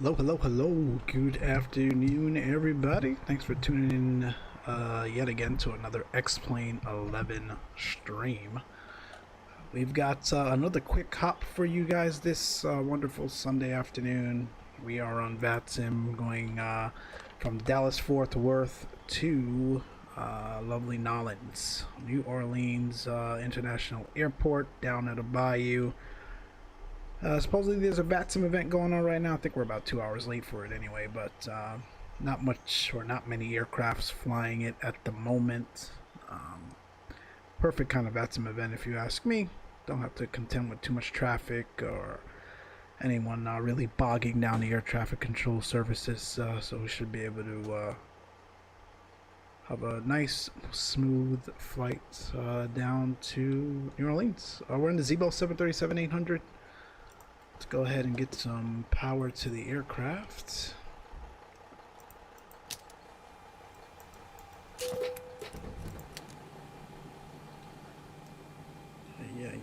Hello, hello, hello. Good afternoon, everybody. Thanks for tuning in yet again to another XPlane 11 stream. We've got another quick hop for you guys this wonderful Sunday afternoon. We are on VATSIM going from Dallas-Fort Worth to lovely Nolens, New Orleans International Airport down at a Bayou. Supposedly there's a VATSIM event going on right now. I think we're about 2 hours late for it anyway, but not much or not many aircrafts flying it at the moment. Perfect kind of VATSIM event if you ask me. Don't have to contend with too much traffic or anyone really bogging down the air traffic control services, so we should be able to have a nice smooth flight down to New Orleans. We're in the Zibo 737-800. Let's go ahead and get some power to the aircraft.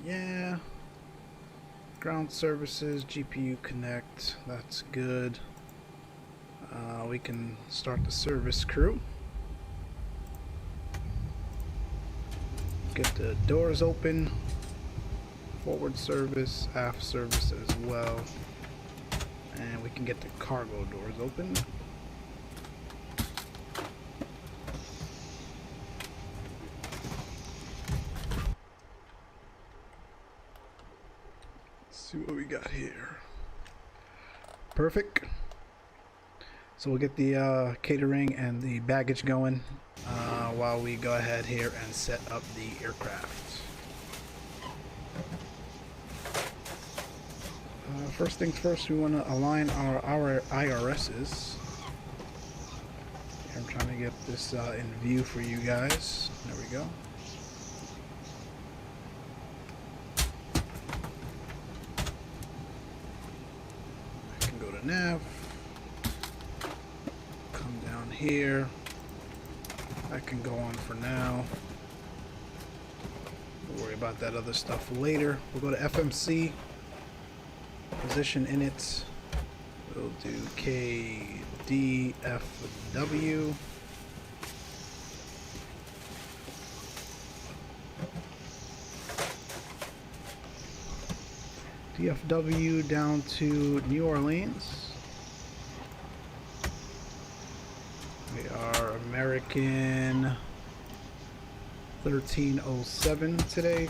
Yeah. Ground services, GPU connect, that's good. We can start the service crew. Get the doors open. Forward service, aft service as well, and we can get the cargo doors open. Let's see what we got here. Perfect. So we'll get the catering and the baggage going while we go ahead here and set up the aircraft. First things first, we want to align our IRSs. I'm trying to get this in view for you guys. There we go. I can go to nav. Come down here. I can go on for now. We'll worry about that other stuff later. We'll go to FMC. Position in it. We'll do KDFW. DFW down to New Orleans. We are American 1307 today.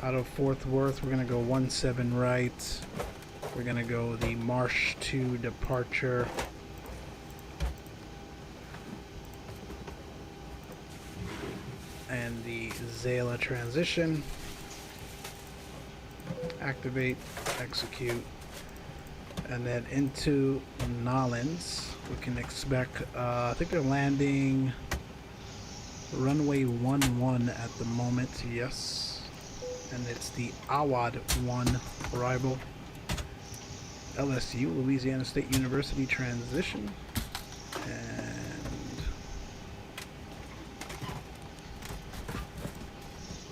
Out of Fort Worth, we're going to go 17 right. We're going to go the Marsh 2 departure. And the Zayla transition. Activate, execute. And then into Nolens, we can expect, I think they're landing runway 11 at the moment, yes. And it's the Awad 1 arrival. LSU, Louisiana State University transition. And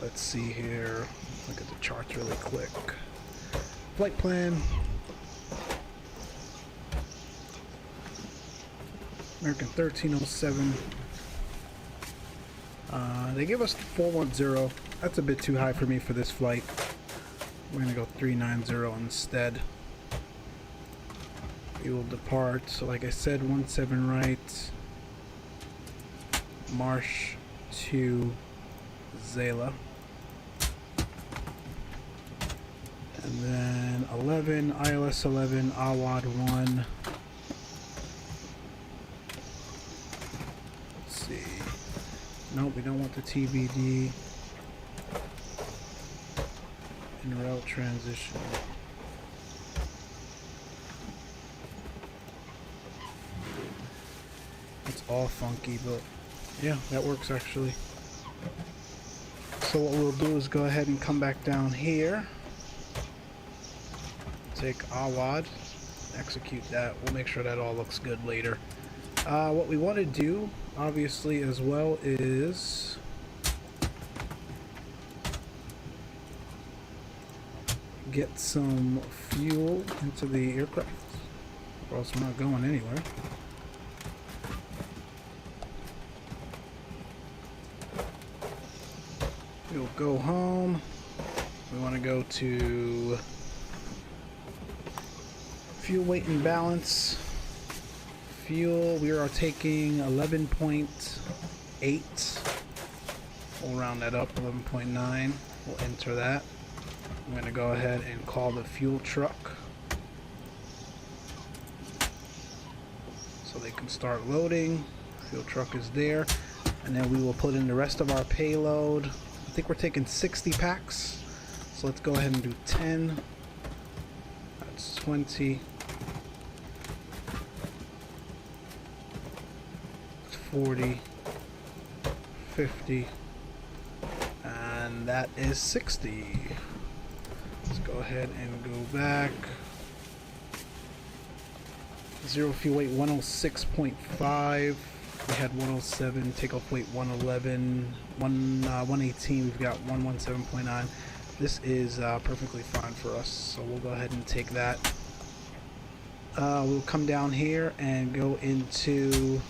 let's see here. Look at the charts really quick. Flight plan. American 1307. They give us 410. That's a bit too high for me for this flight. We're going to go 390 instead. We will depart, so like I said, 17 right. Marsh to Zayla. And then 11, ILS 11, Awad 1. Let's see. Nope, we don't want the TBD. En route transition. all funky, but yeah, that works actually. So what we'll do is go ahead and come back down here, take Awad, execute that. We'll make sure that all looks good later. What we want to do, obviously, as well is get some fuel into the aircraft, or else we're not going anywhere. We'll go home. We want to go to fuel weight and balance. Fuel, we are taking 11.8. We'll round that up, 11.9. We'll enter that. I'm going to go ahead and call the fuel truck so they can start loading. Fuel truck is there. And then we will put in the rest of our payload. I think we're taking 60 packs. So let's go ahead and do 10. That's 20. 40, 50, and that is 60. Let's go ahead and go back. Zero fuel weight 106.5. We had 107. Takeoff weight 111. 118. We've got 117.9. This is perfectly fine for us. So we'll go ahead and take that. We'll come down here and go into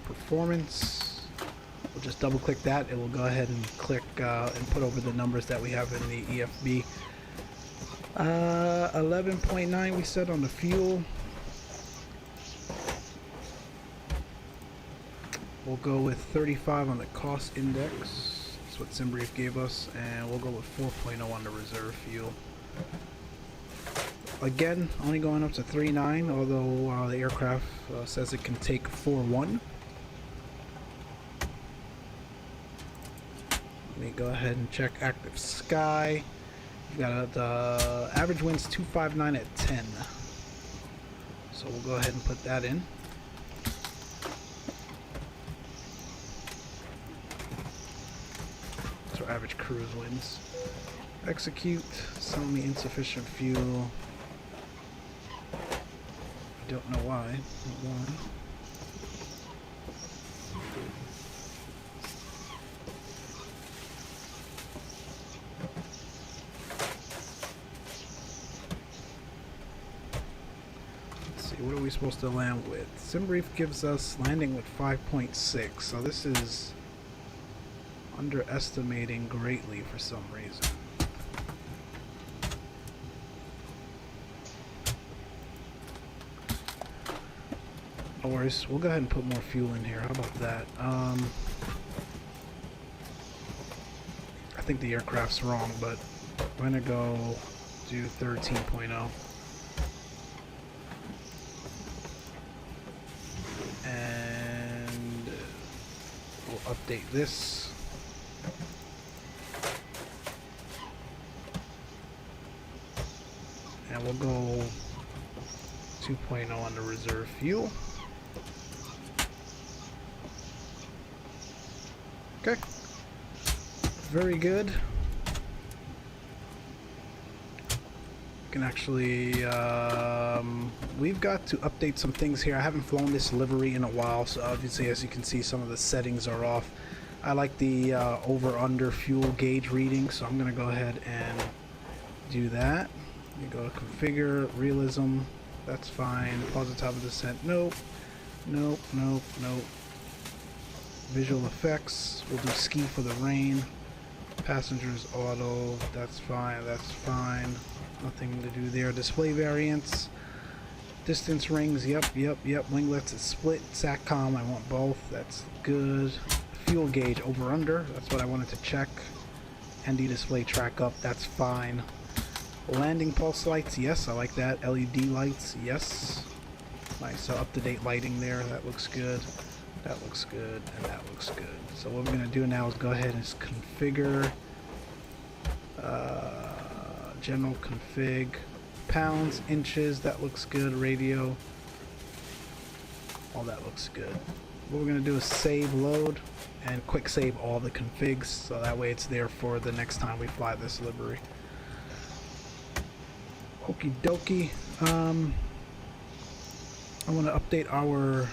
performance. We'll just double click that. It will go ahead and click and put over the numbers that we have in the EFB. 11.9 we set on the fuel. We'll go with 35 on the cost index. That's what SimBrief gave us, and we'll go with 4.0 on the reserve fuel. Again, only going up to 3.9, although the aircraft says it can take 4.1. Let me go ahead and check ActiveSky. We've got the average winds 259 at 10. So we'll go ahead and put that in. That's our average cruise winds. Execute. Sell me insufficient fuel. I don't know why. What are we supposed to land with? SimBrief gives us landing with 5.6, so this is underestimating greatly for some reason. No worries, we'll go ahead and put more fuel in here. How about that? I think the aircraft's wrong, but we're gonna go do 13.0. Update this. And we'll go 2.0 on the reserve fuel. Okay. Very good. Can actually we've got to update some things here. I haven't flown this livery in a while, so obviously, as you can see, some of the settings are off. I like the over under fuel gauge reading, so I'm gonna go ahead and do that. You go to configure realism, that's fine. Pause the top of descent, nope, nope, nope, nope. Visual effects, we'll do ski for the rain. Passengers auto, that's fine, that's fine. Nothing to do there. Display variants, distance rings, yep. Winglets is split. SATCOM, I want both, that's good. Fuel gauge over under, that's what I wanted to check. ND display track up, that's fine. Landing pulse lights, yes, I like that. LED lights, yes. Nice, so up-to-date lighting there, that looks good. That looks good, and that looks good. So what we're going to do now is go ahead and configure general config, pounds, inches, that looks good. Radio, all that looks good. What we're gonna do is save load and quick save all the configs, so that way it's there for the next time we fly this livery. Okie dokie. I want to update our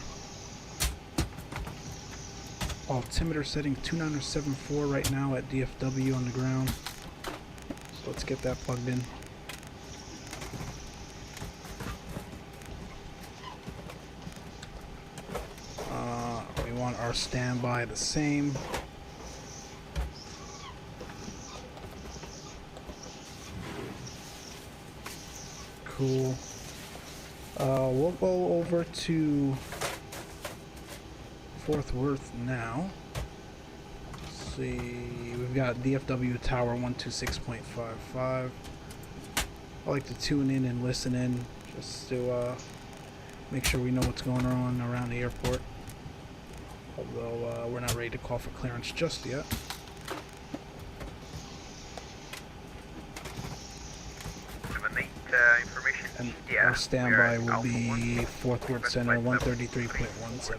altimeter setting 2974 right now at DFW on the ground. So let's get that plugged in. We want our standby the same. Cool. We'll go over to Fort Worth now. Let's see, we've got DFW Tower 126.55. I like to tune in and listen in just to make sure we know what's going on around the airport. Although we're not ready to call for clearance just yet. And our standby will be Fort Worth Center 133.175.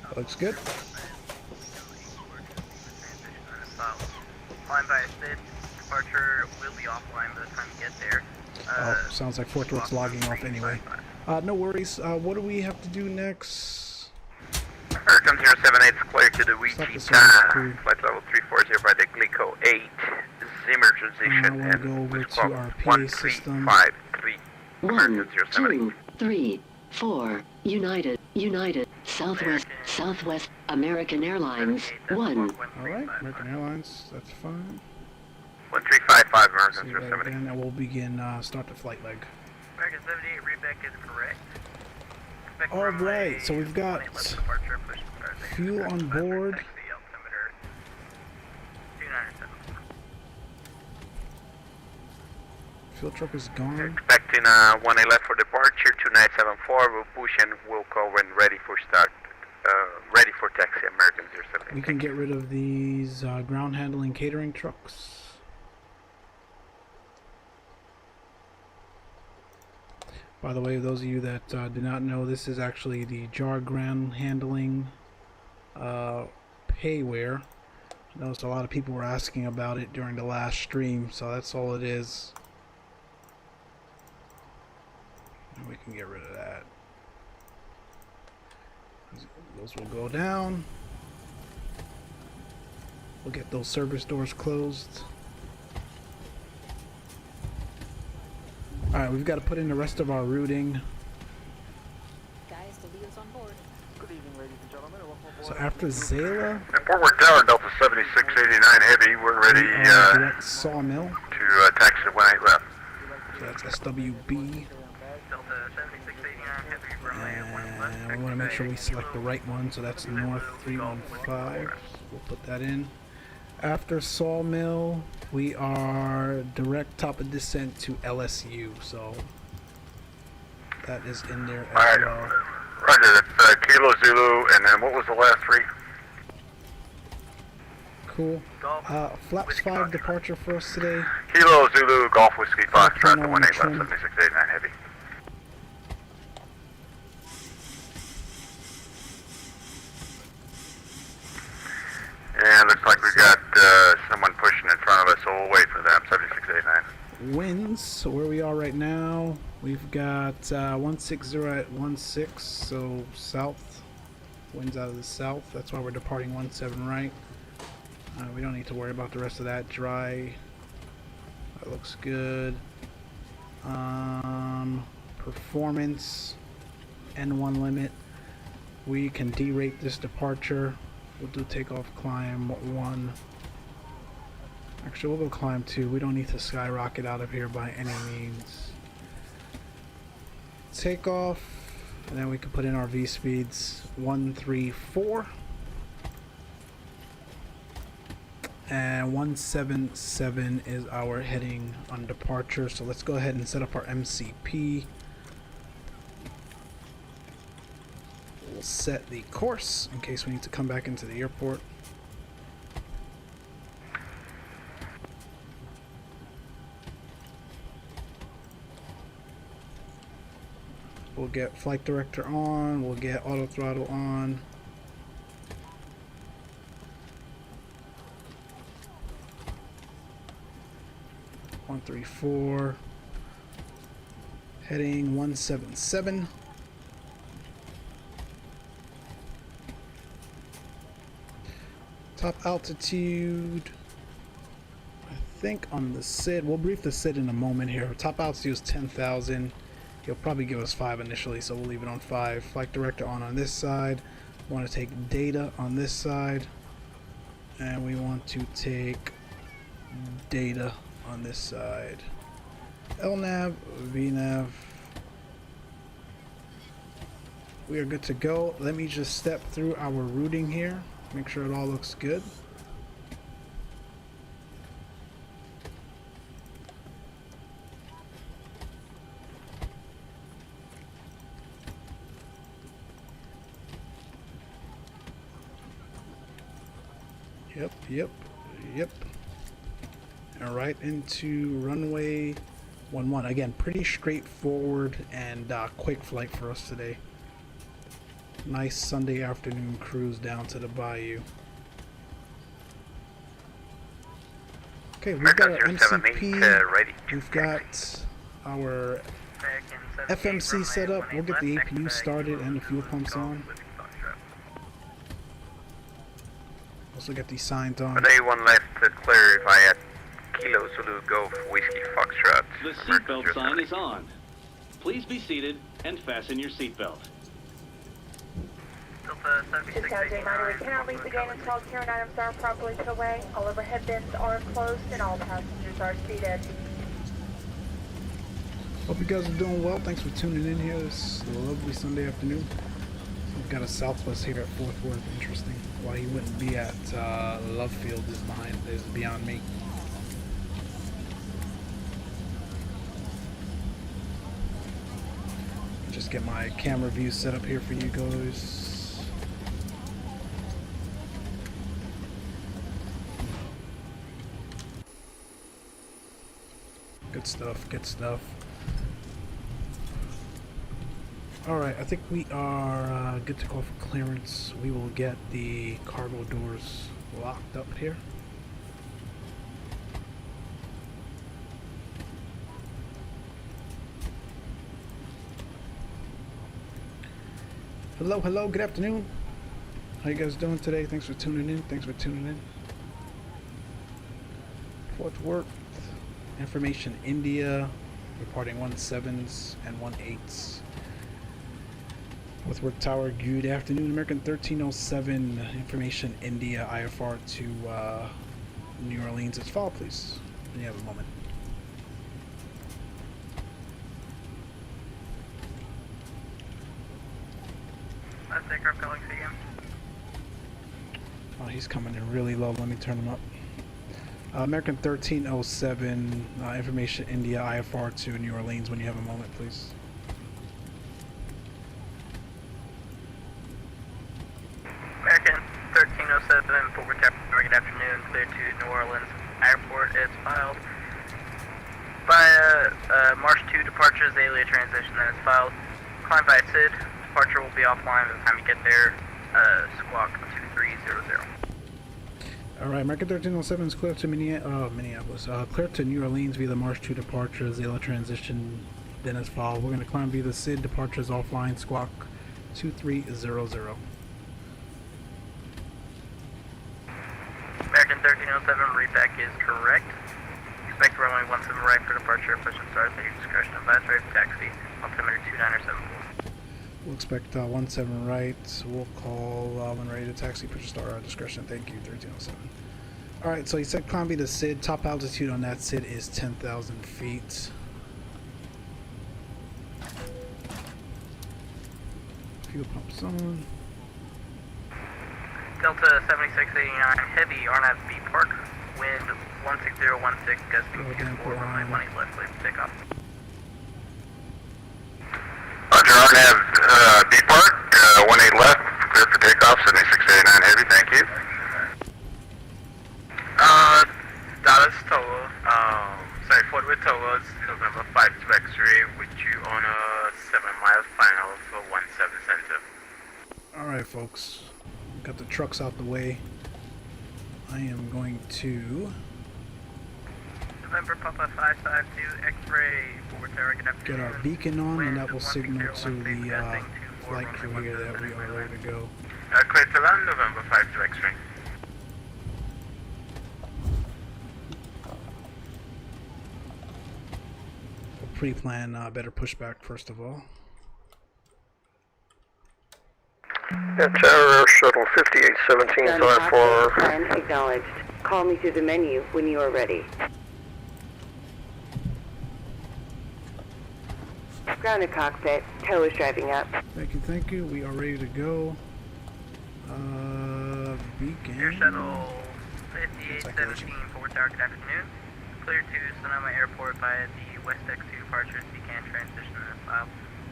That looks good. Flying by SID, departure will be offline by the time you get there. Oh, sounds like Fort Worth's logging off anyway. No worries. What do we have to do next? American 078 is clear to the VG time. Flight level 340 by the Glico 8. Zimmer transition I want to go over to our PA system. 1353. 1, 2, 3, 4. United. Southwest. American Airlines. 1. Alright, American Airlines. That's fine. 1355 American See that 078. again, and we'll begin start the flight leg. American 78 readback is correct. Alright, so we've got fuel on board. Fuel truck is gone. Expecting 111 for departure, 2974. We'll push and we'll call when ready for start. Ready for taxi, American 078. We can get rid of these ground handling catering trucks. By the way, those of you that do not know, this is actually the jar ground handling payware. I noticed a lot of people were asking about it during the last stream, so that's all it is. And we can get rid of that. Those will go down. We'll get those service doors closed. Alright, we've got to put in the rest of our routing. Guys, the wheels on board. Good evening, ladies and gentlemen. So after Zala, Forward Tower, Delta 7689 Heavy, we're ready direct Sawmill. to taxi when I left. So that's SWB. Delta 7689 Heavy, And we want to make sure we select the right one, so that's North 315. We'll put that in. After Sawmill, we are direct top of descent to LSU, so that is in there as well. Roger, that's Kilo Zulu, and then what was the last three? Cool. Flaps 5 departure for us today. Kilo Zulu, Golf Whiskey, Foxtrot, Turn the on 18 left, trim. 7689 Heavy. And looks like we've got someone pushing in front of us, so we'll wait for them, 7689. Winds, so where we are right now, we've got 160 at 16, so south. Winds out of the south, that's why we're departing 17 right. We don't need to worry about the rest of that. Dry, that looks good. Performance, N1 limit. We can derate this departure. We'll do takeoff climb 1. Actually, we'll go climb 2. We don't need to skyrocket out of here by any means. Takeoff, and then we can put in our V speeds 1, 3, 4. And 177 is our heading on departure. So let's go ahead and set up our MCP. will set the course in case we need to come back into the airport. We'll get flight director on, we'll get auto throttle on. One, 3, 4. Heading 177. Top altitude, I think on the SID, we'll brief the SID in a moment here. Top altitude is 10,000. He'll probably give us 5 initially, so we'll leave it on 5. Flight director on this side. Want to take data on this side. And we want to take data on this side. LNAV, VNAV. We are good to go. Let me just step through our routing here. Make sure it all looks good. Yep. And right into runway 11. Again, pretty straightforward and quick flight for us today. Nice Sunday afternoon cruise down to the Bayou. Okay, we've got our MCP, we've got our FMC set up. We'll get the APU started and the fuel pumps on. Also get these signs on. Day 1 left to clarify at Kilo Zulu Golf Whiskey Foxtrot. The seatbelt sign is on. Please be seated and fasten your seatbelt. This is J-Minor. We cannot leave the gate until carrying items are properly put away. All overhead bins are closed and all passengers are seated. Hope you guys are doing well. Thanks for tuning in here this lovely Sunday afternoon. We've got a Southwest here at Fort Worth. Interesting. Why he wouldn't be at Love Field is beyond me. Just get my camera view set up here for you guys. Good stuff. Alright, I think we are good to go for clearance. We will get the cargo doors locked up here. Hello, good afternoon. How you guys doing today? Thanks for tuning in. Fort Worth. Information India, reporting 17s and 18s. With Work Tower, good afternoon. American 1307, information India, IFR to New Orleans. It's fall, please, when you have a moment. Last aircraft calling CM. Oh, he's coming in really low. Let me turn him up. American 1307, information India, IFR to New Orleans when you have a moment, please. American 1307, Fort Worth, good afternoon, clear to New Orleans Airport is filed. By March 2 departure, Azalea transition that is filed. Climb by SID, departure will be offline by the time you get there, squawk 2300. Alright, American 1307 is clear to Minneapolis. Clear to New Orleans via the March 2 departure, Zala transition, then as follows. We're going to climb via the SID, departures offline, squawk 2300. American 1307, repack is correct. Expect runway 17 right for departure, push and start at your discretion. Advise rate for taxi, altimeter 2974. We'll expect 17 right. We'll call when ready to taxi, push and start at our discretion. Thank you, 1307. Alright, so he said climb via the SID. Top altitude on that SID is 10,000 feet. Fuel pumps on. Delta 7689, heavy RNAV B Park, wind 16016, gusting 24, runway 18 left, clear for takeoff. Roger, RNAV B Park, 18 left, 2639 Heavy, thank you. Dallas Tower, sorry, Fort Worth Towers, November 5 to X-ray, with you on a 7-mile final for 17 center. Alright folks, got the trucks out the way. I am going to November Papa 552 X-ray for Terra get our beacon on, and that will signal to the flight crew here that we are ready to go. Clear to land, November 5 to X-ray. Pre-plan better pushback first of all. Terra Shuttle 581754. Plan acknowledged. Call me through the menu when you are ready. Grounded cockpit. Tow is driving up. Thank you. We are ready to go. Beacon. Air Shuttle 5817 for Tower, good afternoon. Clear to Sonoma Airport via the West X2 departures. You can transition in this file.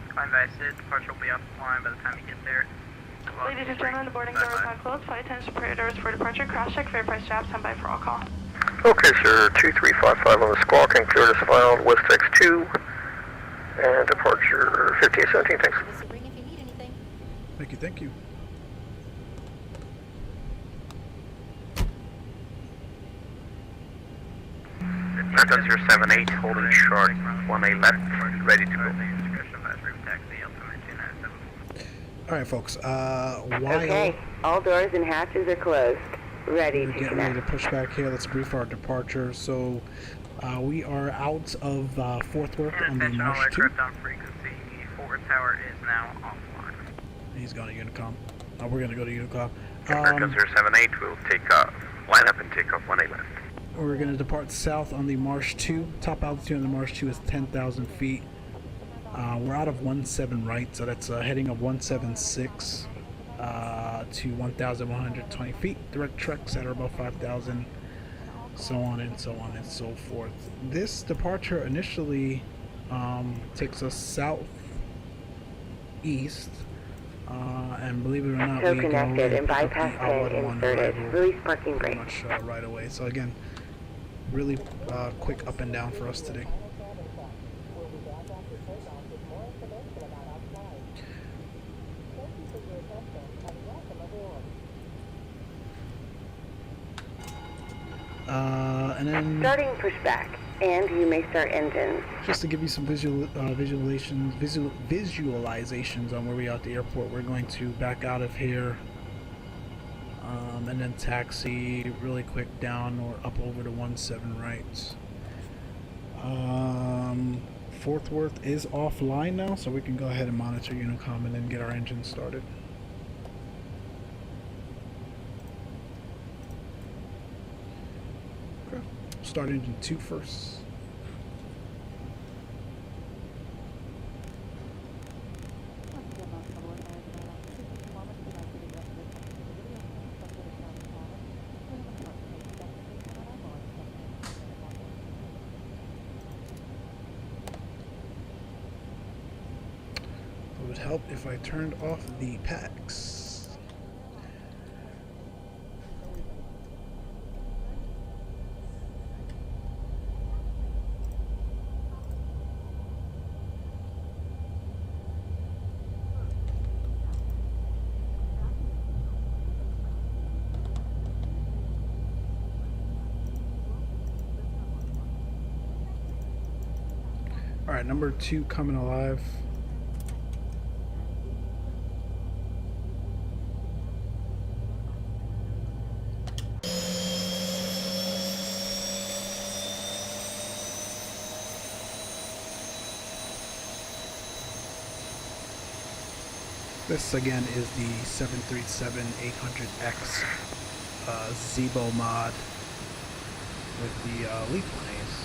Climb by SID. Departure will be offline by the time you get there. Ladies and gentlemen, the boarding doors are closed. Flight attendants prepare doors for departure. Cross check, fair price jab, stand by for all call. Okay, sir. 2355 on the squawk and cleared as filed. West X2 and departure 5817. Thanks. Give us a ring if you need anything. Thank you. Delta 078, holding short, 1A left, ready to go. Alright folks, while Okay, all doors and hatches are closed. Ready we're to getting ready connect. to push back here, let's brief our departure. So we are out of Fort Worth on the March 2. aircraft on frequency. Forward tower is now offline. He's going to Unicom. We're going to go to Unicom. Delta 078 will take off, line up and take off 1A left. We're going to depart south on the March 2. Top altitude on the March 2 is 10,000 feet. We're out of 17 right, so that's a heading of 176 to 1,120 feet. Direct treks at about 5,000, so on and so on and so forth. This departure initially takes us southeast, and believe it or not, Tow we go connected and pick up bypass the pin outlet one inserted. arrival Release parking pretty brake. much right away. So again, really quick up and down for us today. And then Starting pushback, and you may start engines. just to give you some visualizations on where we are at the airport, we're going to back out of here, and then taxi really quick down or up over to 17 right. Fort Worth is offline now, so we can go ahead and monitor Unicom and then get our engine started. Okay. Start engine 2 first. It would help if I turned off the packs. Alright, number 2 coming alive. This again is the 737-800X Zibo mod with the leaf planes.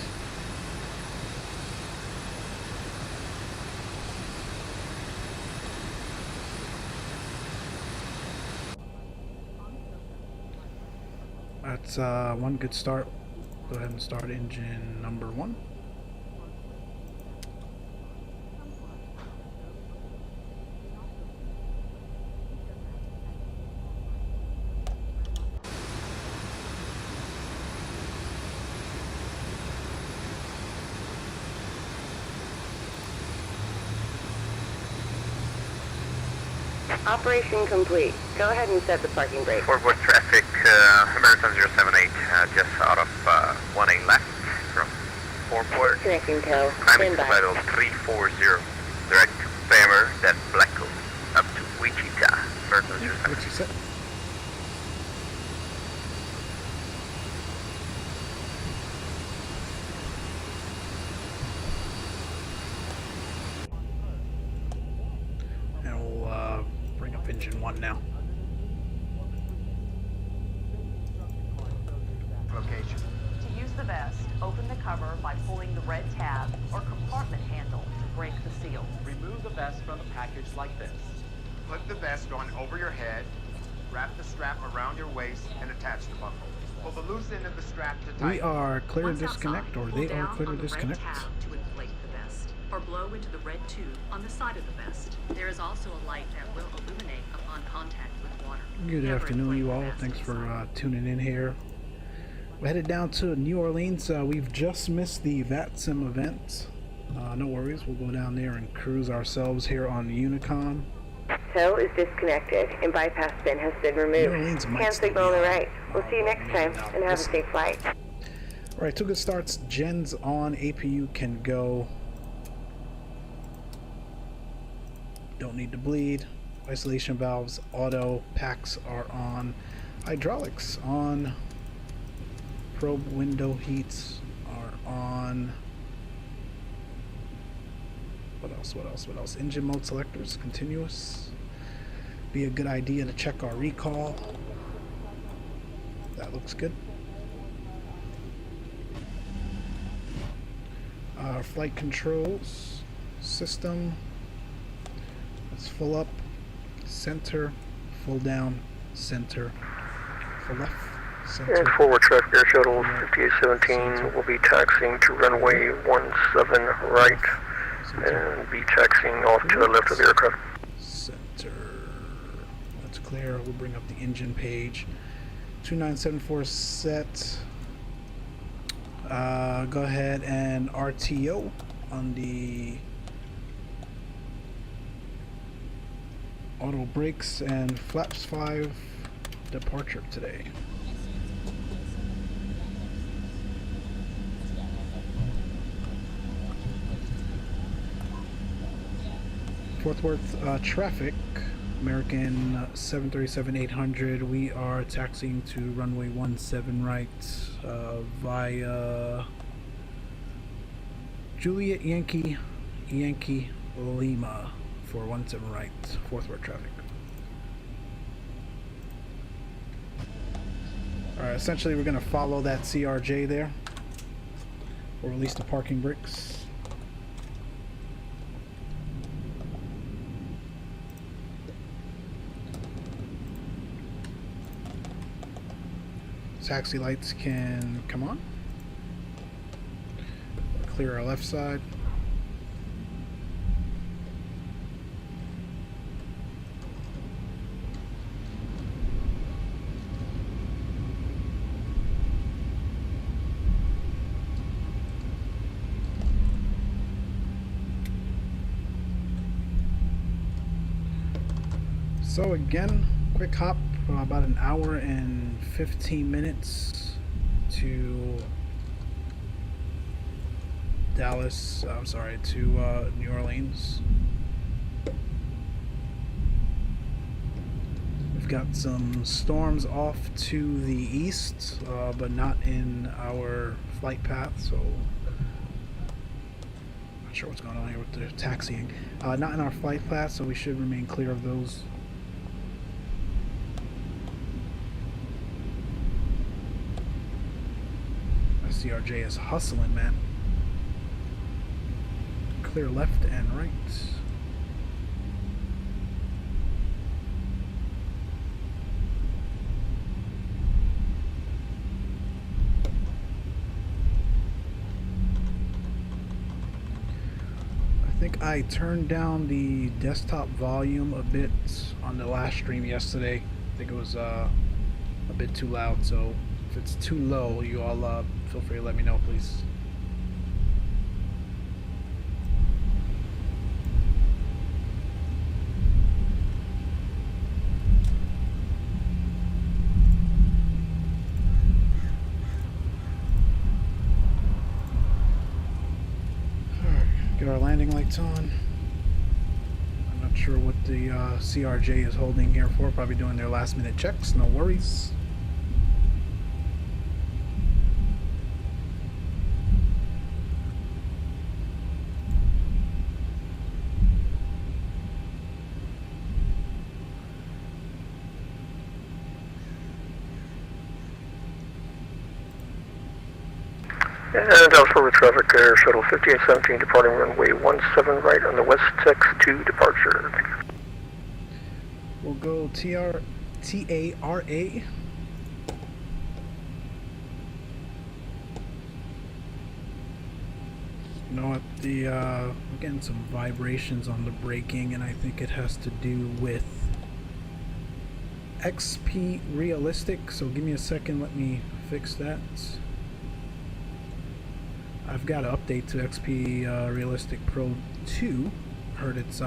That's one good start. Go ahead and start engine number 1. Operation complete. Go ahead and set the parking brake. Fort Worth traffic, American 078, just out of 1A left from Fort. Connecting tail. Climbing Stand to by. level 340. Direct to Famer, then Blacko, up to Wichita. American 078. What you said? And we'll bring up engine 1 now. Location. To use the vest, open the cover by pulling the red tab or compartment handle to break the seal. Remove the vest from the package like this. Put the vest on over your head, wrap the strap around your waist, and attach the buckle. Pull the loose end of the strap to tighten. We are clear to Once disconnect, outside, or pull they are down clear on to the red disconnect. tab to inflate the vest, or blow into the red tube on the side of the vest. There is also a light that will illuminate upon contact with water. Good Never afternoon, inflate you the all. vest Thanks for inside. tuning in here. We're headed down to New Orleans. We've just missed the VATSIM event. No worries, we'll go down there and cruise ourselves here on Unicom. Tow is disconnected and bypass bin has been New removed. Orleans might Hand still signal on be the on. right. We'll see you next time and have a safe flight. Alright, 2 good starts. Gen's on. APU can go. Don't need to bleed. Isolation valves, auto, packs are on. Hydraulics on. Probe window heats are on. What else? Engine mode selectors, continuous. Be a good idea to check our recall. That looks good. Flight controls, system. Let's full up, center, full down, center, full left, center. And forward traffic air shuttle 5817 will be taxiing to runway 17 right and be taxiing off to the left of the aircraft. Center. That's clear. We'll bring up the engine page. 2974 set. Go ahead and RTO on the auto brakes and flaps 5 departure today. Fort Worth traffic, American 737-800. We are taxiing to runway 17 right via Juliet Yankee Lima for 17 right, Fort Worth traffic. Alright, essentially we're going to follow that CRJ there. We'll release the parking brakes. Taxi lights can come on. Clear our left side. So again, quick hop, about an hour and 15 minutes to New Orleans. We've got some storms off to the east, but not in our flight path, so not sure what's going on here with the taxiing. Not in our flight path, so we should remain clear of those. CRJ is hustling, man. Clear left and right. I think I turned down the desktop volume a bit on the last stream yesterday. I think it was a bit too loud, so if it's too low, you all feel free to let me know, please. our landing lights on. I'm not sure what the CRJ is holding here for. Probably doing their last minute checks. No worries. And Dallas forward traffic, Air Shuttle 5817 departing runway 17 right on the West X2 departure. We'll go TARA. You know what, I'm getting some vibrations on the braking, and I think it has to do with XP realistic, so give me a second, let me fix that. I've got an update to XP Realistic Pro 2. Heard it's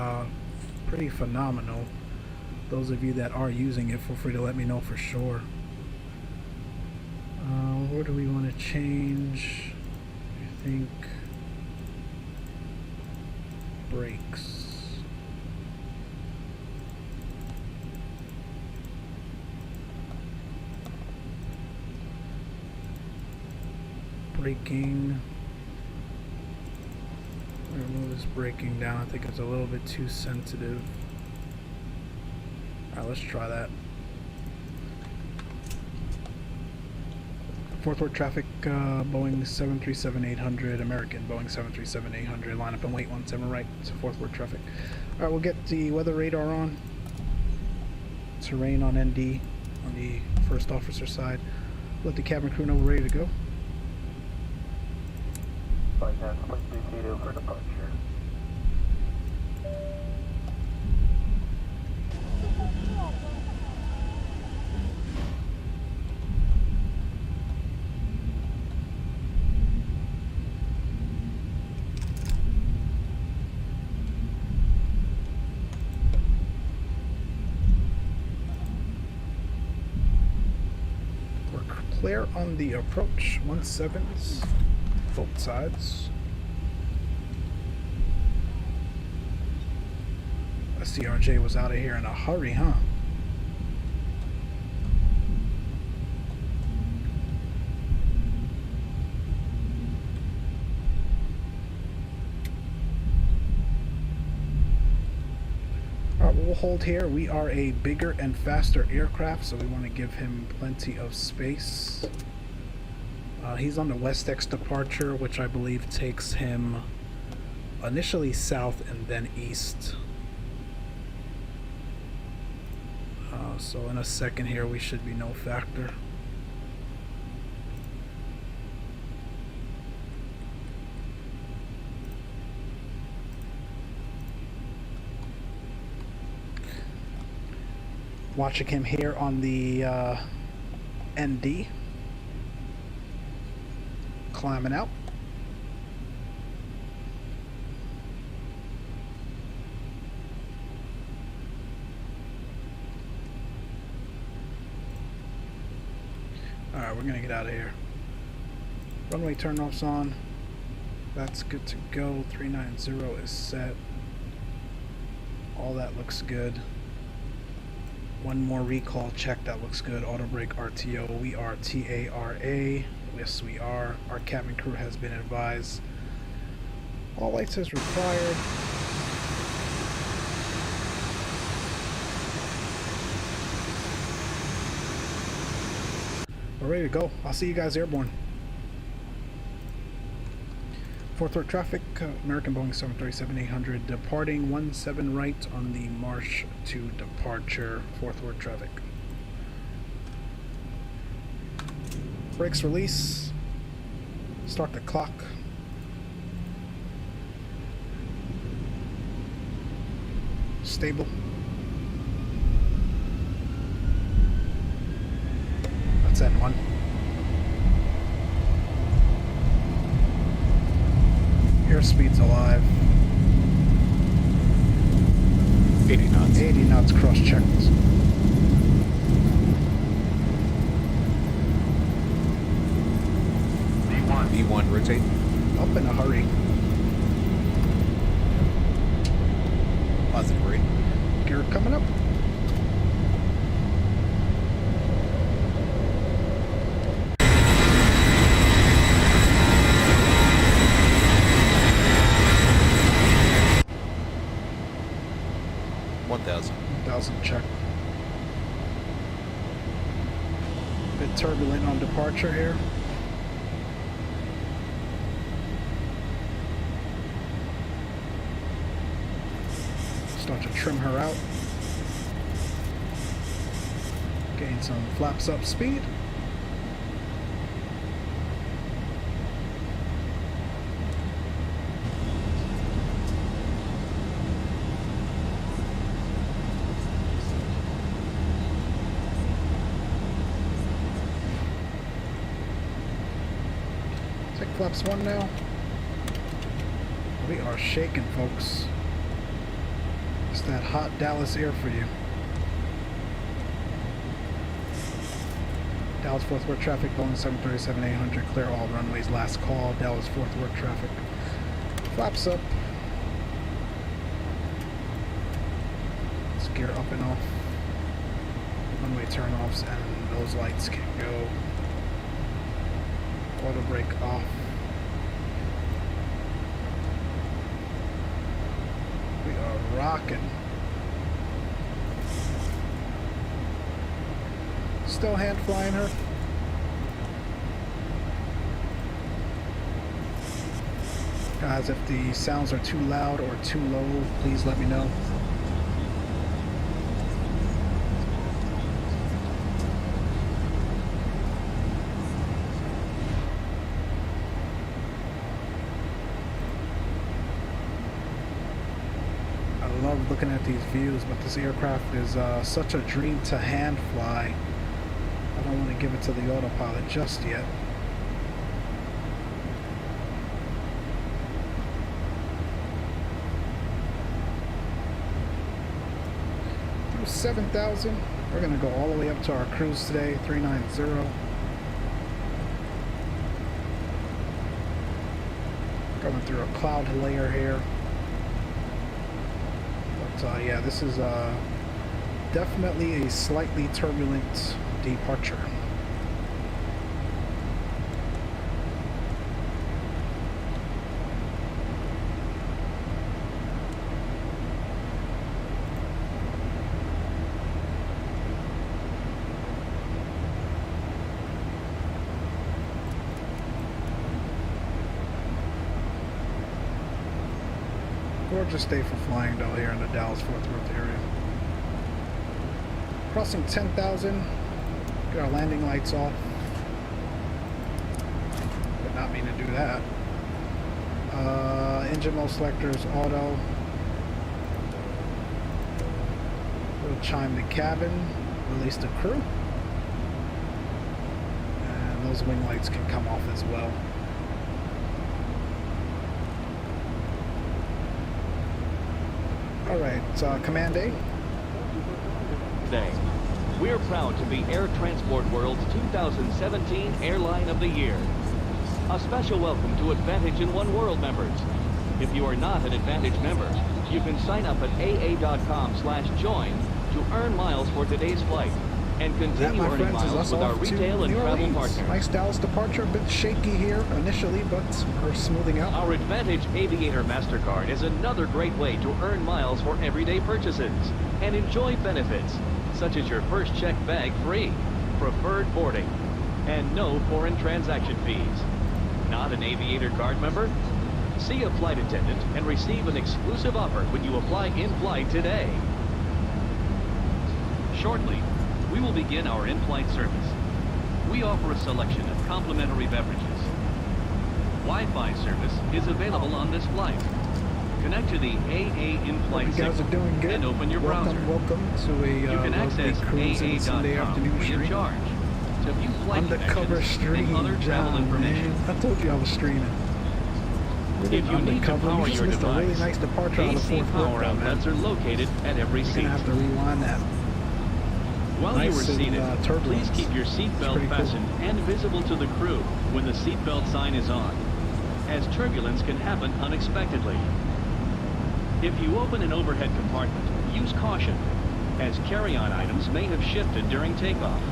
pretty phenomenal. Those of you that are using it, feel free to let me know for sure. Where do we want to change? I think brakes. Braking. Remove this braking down. I think it's a little bit too sensitive. Alright, let's try that. Fourth word traffic, Boeing 737-800, American Boeing 737-800, line up and wait 17 right, so fourth word traffic. Alright, we'll get the weather radar on. Terrain on ND, on the first officer side. Let the cabin crew know we're ready to go. For departure. We're clear on the approach, 17s, both sides. CRJ was out of here in a hurry, huh? Alright, we'll hold here. We are a bigger and faster aircraft, so we want to give him plenty of space. He's on the West X departure, which I believe takes him initially south and then east. So in a second here we should be no factor. Watching him here on the ND. Climbing out. Alright, we're gonna get out of here. Runway turnoffs on. That's good to go. 390 is set. All that looks good. One more recall check, that looks good. Auto brake RTO. We are TARA. Yes, we are. Our cabin crew has been advised. All lights as required. We're ready to go. I'll see you guys airborne. Fourth word traffic, American Boeing 737-800 departing 17 right on the march to departure. Fourth word traffic. Brakes release. Start the clock. Stable. That's N1. Airspeed's alive. 80 knots. 80 knots cross-checked. V1 rotate. Up in a hurry. 1003. Gear coming up. Check. Bit turbulent on departure here. Start to trim her out. Gain some flaps up speed. Flaps 1 now. We are shaking, folks. It's that hot Dallas air for you. Dallas Fourth Worth traffic, Boeing 737-800, clear all runways, last call. Dallas Fourth Worth traffic. Flaps up. Let's gear up and off. Runway turnoffs, and those lights can go. Auto brake off. We are rocking. Still hand flying her. Guys, if the sounds are too loud or too low, please let me know. Looking at these views, but this aircraft is such a dream to hand fly. I don't want to give it to the autopilot just yet. Through 7,000, we're going to go all the way up to our cruise today, 390. Going through a cloud layer here. Yeah, this is definitely a slightly turbulent departure. Gorgeous day for flying though here in the Dallas-Fort Worth area. Crossing 10,000. Get our landing lights off. Did not mean to do that. Engine mode selectors auto. We'll chime the cabin. Release the crew. And those wing lights can come off as well. Alright, Command A. Today, we're proud to be Air Transport World's 2017 Airline of the Year. A special welcome to Advantage in One World members. If you are not an Advantage member, you can sign up at aa.com/join to earn miles for today's flight and continue earning miles with our retail and travel partners. Nice Dallas departure, a bit shaky here initially, but we're smoothing out. Our Advantage Aviator MasterCard is another great way to earn miles for everyday purchases and enjoy benefits, such as your first check bag free, preferred boarding, and no foreign transaction fees. Not an Aviator card member? See a flight attendant and receive an exclusive offer when you apply in flight today. Shortly, we will begin our in-flight service. We offer a selection of complimentary beverages. Wi-Fi service is available on this flight. Connect to the AA in-flight signal and open your browser. Welcome to a you can access Cruisin Sunday afternoon free of stream. charge to view flight Undercover stream, and other travel information. I told you I was streaming. If you need to power your device, a really nice departure on the AC fourth power floor, outlets are located at every You're seat. gonna have to rewind that. While you are seated, please turbulence. keep your seatbelt fastened and visible to the crew when the seatbelt sign is on, as turbulence can happen unexpectedly. If you open an overhead compartment, use caution, as carry-on items may have shifted during takeoff.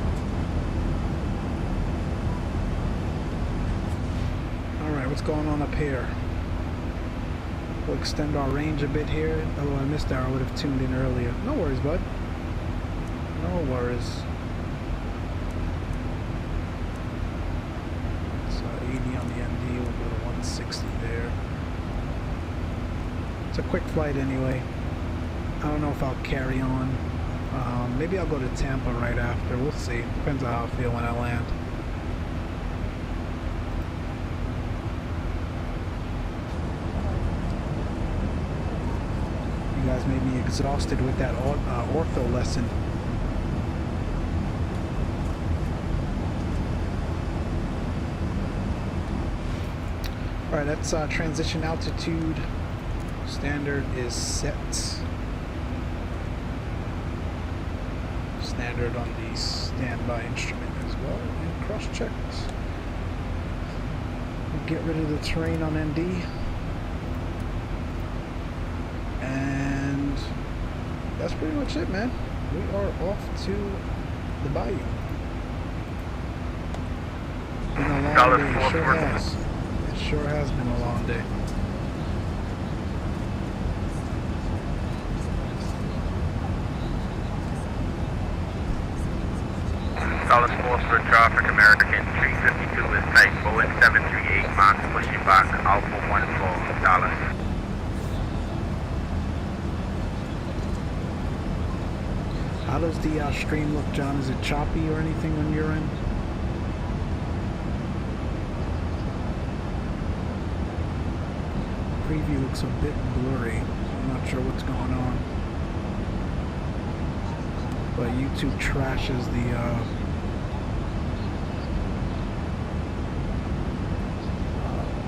Alright, what's going on up here? We'll extend our range a bit here. Oh, I missed that. I would have tuned in earlier. No worries, bud. No worries. So 80 on the ND, we'll go to 160 there. It's a quick flight anyway. I don't know if I'll carry on. Maybe I'll go to Tampa right after. We'll see. Depends on how I feel when I land. You guys made me exhausted with that ortho lesson. Alright, that's transition altitude. Standard is set. Standard on the standby instrument as well. And cross-checked. Get rid of the terrain on ND. And that's pretty much it, man. We are off to the Bayou. Been a long day, it sure has. It sure has been a long day. Dallas 4 for traffic, American 352 is tight, Boeing 738 Max pushing back, Alpha 14, Dallas. How does the stream look, John? Is it choppy or anything on your end? Preview looks a bit blurry, so I'm not sure what's going on. But YouTube trashes the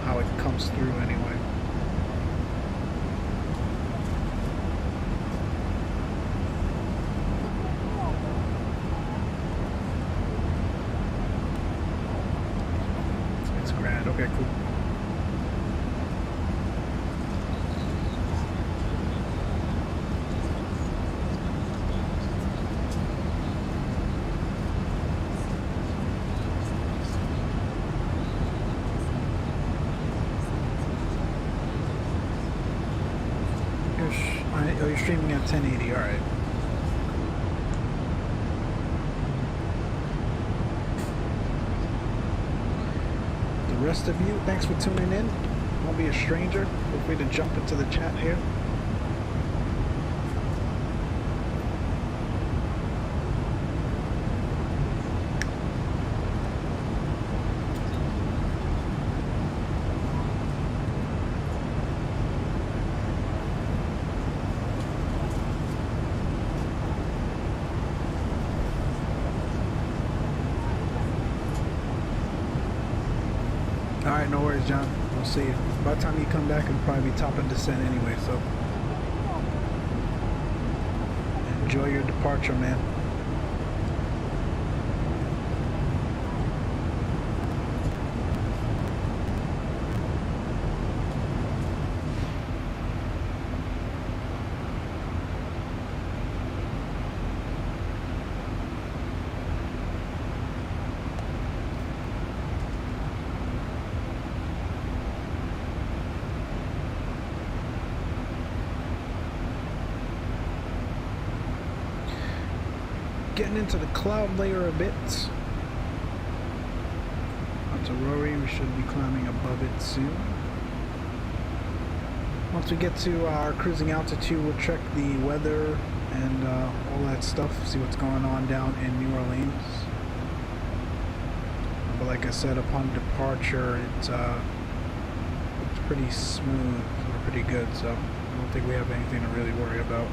how it comes through anyway. It's grand. Okay, cool. Oh, you're streaming at 1080, alright. The rest of you, thanks for tuning in. Don't be a stranger. Feel free to jump into the chat here. Alright, no worries, John. We'll see you. By the time you come back, it'll probably be top of descent anyway, so enjoy your departure, man. Getting into the cloud layer a bit. Onto Rory, we should be climbing above it soon. Once we get to our cruising altitude, we'll check the weather and all that stuff, see what's going on down in New Orleans. But like I said, upon departure, it's pretty smooth, pretty good, so I don't think we have anything to really worry about.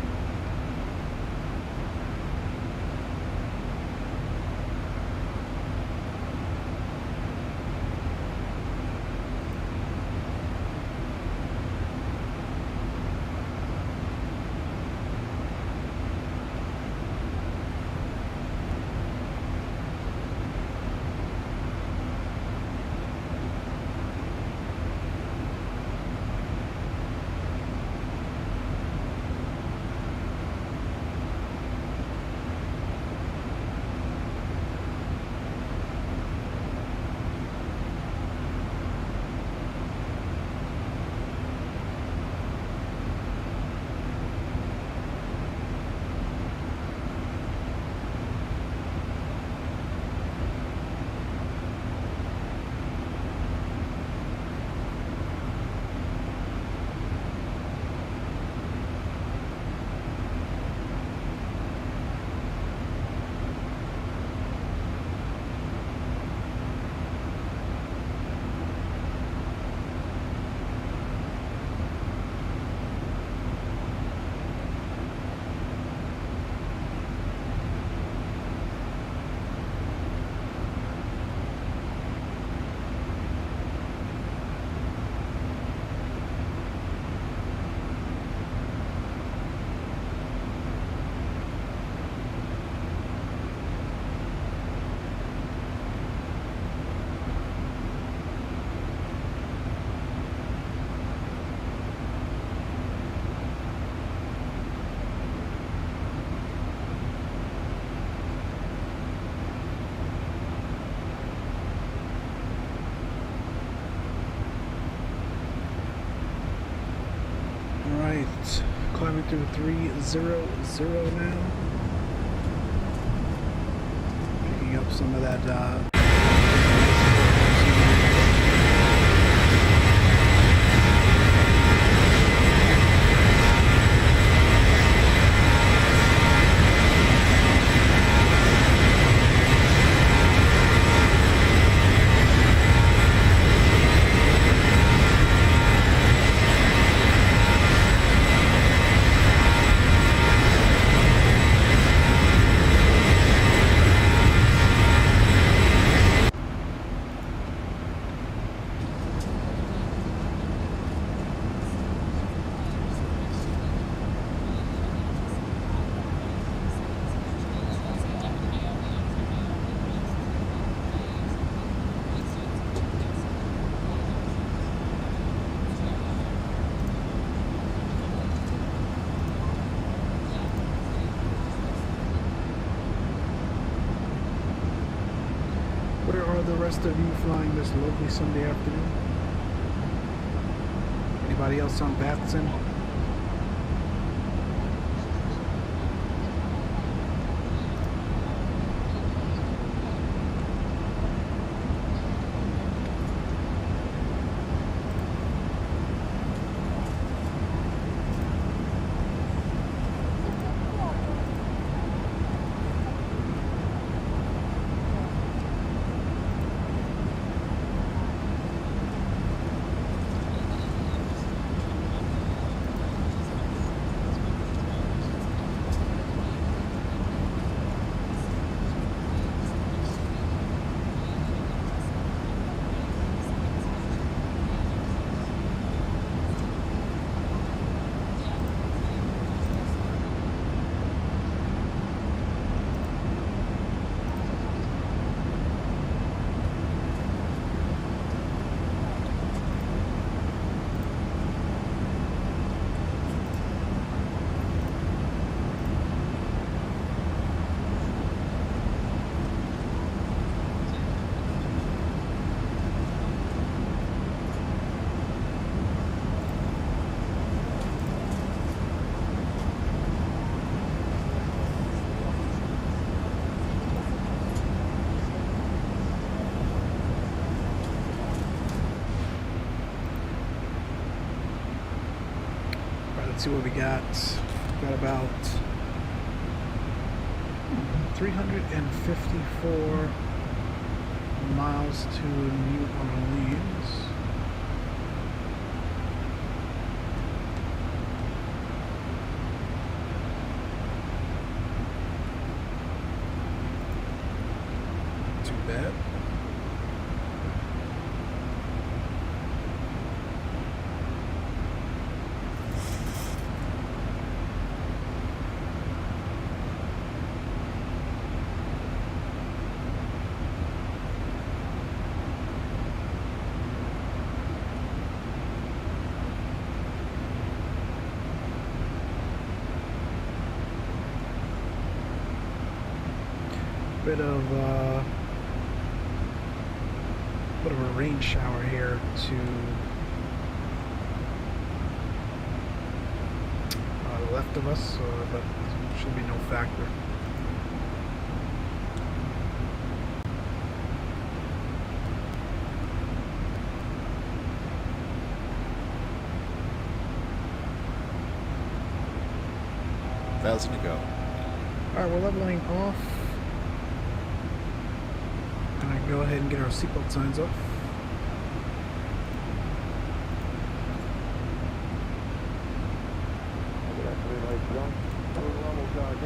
going through 300 now. Picking up some of that the rest of you flying this lovely Sunday afternoon? Anybody else on VATSIM? Let's see what we got. Got about 354 miles to New Orleans. Too bad. Bit of a rain shower here to the left of us, but should be no factor. Thousand to go. All right, we're leveling off. Go ahead and get our seatbelt signs up.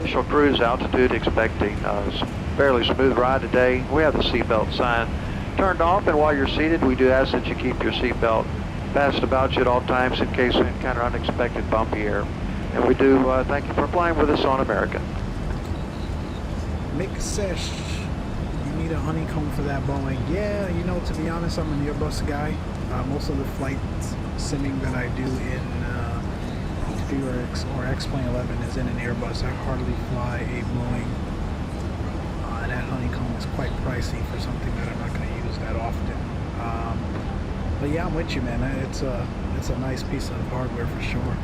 Initial cruise altitude, expecting a fairly smooth ride today. We have the seatbelt sign turned off, and while you're seated, we do ask that you keep your seatbelt fastened about you at all times in case you encounter unexpected bumpy air. And we do thank you for flying with us on American. Make a sesh. Need a honeycomb for that Boeing. Yeah, you know, to be honest, I'm an Airbus guy. Most of the flight simming that I do in or XPlane 11 is in an Airbus. I hardly fly a Boeing. And that honeycomb is quite pricey for something that I'm not going to use that often. But yeah, I'm with you, man. It's a nice piece of hardware for sure.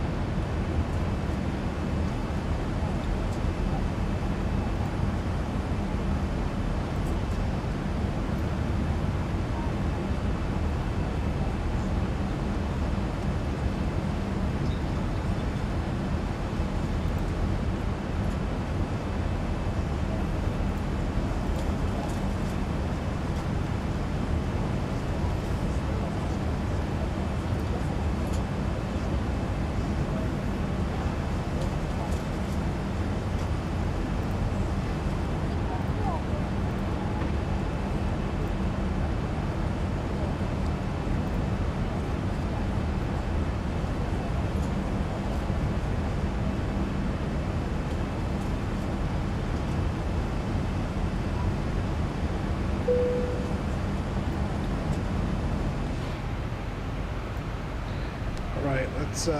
speed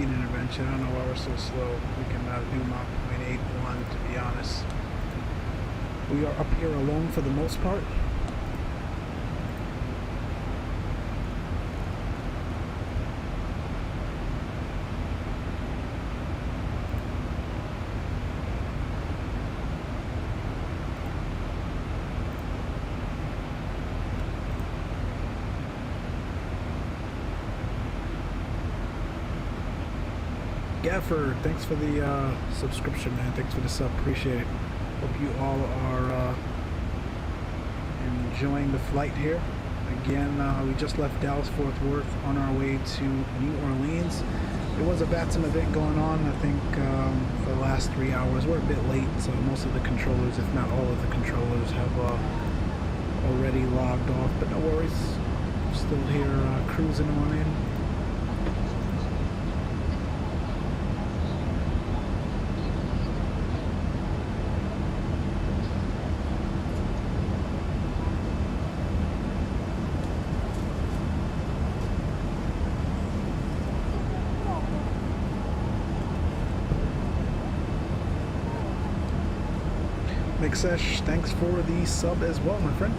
intervention. I don't know why we're so slow. We can do Mach 0.81, to be honest. We are up here alone for the most part. Gaffer, thanks for the subscription, man. Thanks for the sub. Appreciate it. Hope you all are enjoying the flight here. Again, we just left Dallas-Fort Worth on our way to New Orleans. There was a VATSIM event going on, I think, for the last 3 hours. We're a bit late, so most of the controllers, if not all of the controllers, have already logged off. But no worries. Still here cruising on in. Micslmn, thanks for the sub as well, my friend.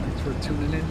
Thanks for tuning in.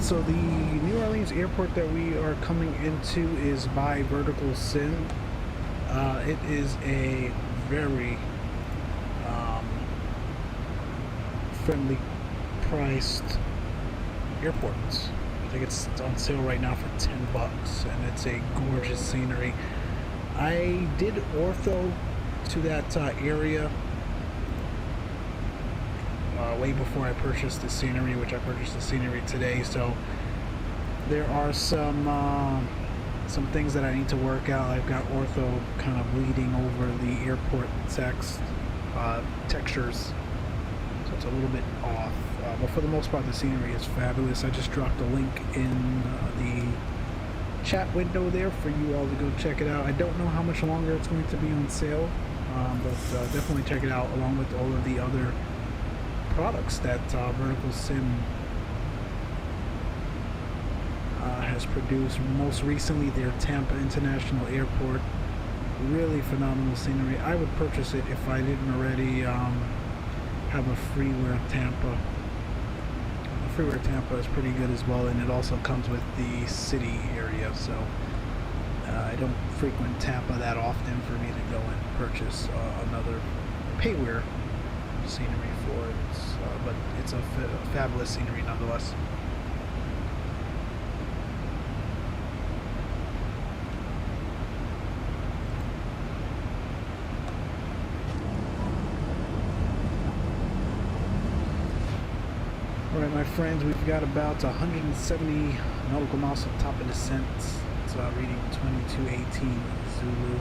So the New Orleans airport that we are coming into is by Vertical Sim. It is a very friendly priced airport. I think it's on sale right now for $10, and it's a gorgeous scenery. I did ortho to that area way before I purchased the scenery, which I purchased the scenery today. So there are some things that I need to work out. I've got ortho kind of bleeding over the airport text textures, so it's a little bit off. But for the most part, the scenery is fabulous. I just dropped a link in the chat window there for you all to go check it out. I don't know how much longer it's going to be on sale, but definitely check it out along with all of the other products that Vertical Sim has produced. Most recently, their Tampa International Airport. Really phenomenal scenery. I would purchase it if I didn't already have a freeware Tampa. The freeware Tampa is pretty good as well, and it also comes with the city area, so I don't frequent Tampa that often for me to go and purchase another payware scenery for it, but it's a fabulous scenery nonetheless. Alright, my friends, we've got about 170 nautical miles to top of descent. It's reading 2218 Zulu.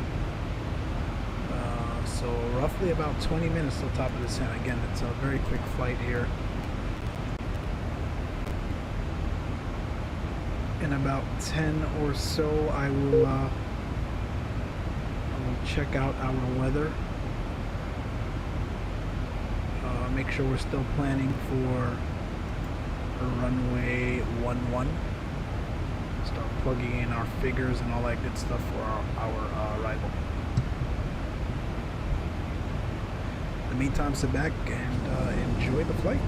So roughly about 20 minutes till top of the descent. Again, it's a very quick flight here. In about 10 or so, I will check out our weather. Make sure we're still planning for runway 11. Start plugging in our figures and all that good stuff for our arrival. the meantime, sit back and enjoy the flight.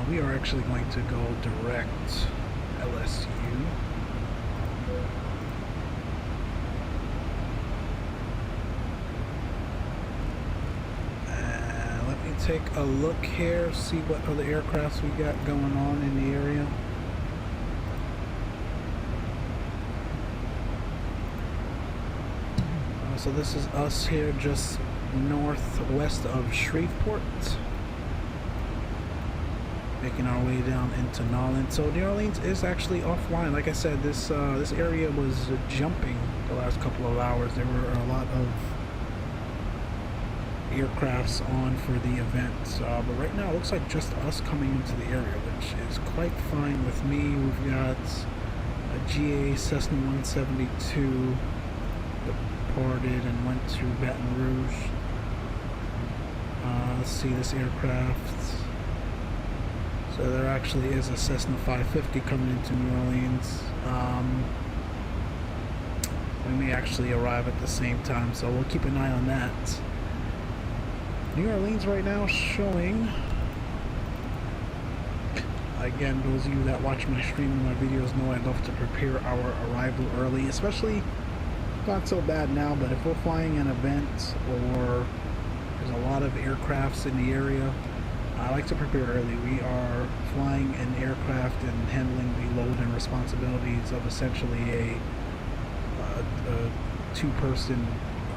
We are actually going to go direct LSU. Let me take a look here, see what other aircrafts we got going on in the area. So this is us here just northwest of Shreveport. Making our way down into Nolens. So New Orleans is actually offline. Like I said, this area was jumping the last couple of hours. There were a lot of aircrafts on for the event. But right now it looks like just us coming into the area, which is quite fine with me. We've got a GA Cessna 172 departed and went to Baton Rouge. Let's see this aircraft. So there actually is a Cessna 550 coming into New Orleans. We may actually arrive at the same time, so we'll keep an eye on that. New Orleans right now showing, again, those of you that watch my stream and my videos know I love to prepare our arrival early, especially, not so bad now, but if we're flying an event or there's a lot of aircrafts in the area, I like to prepare early. We are flying an aircraft and handling the load and responsibilities of essentially a two-person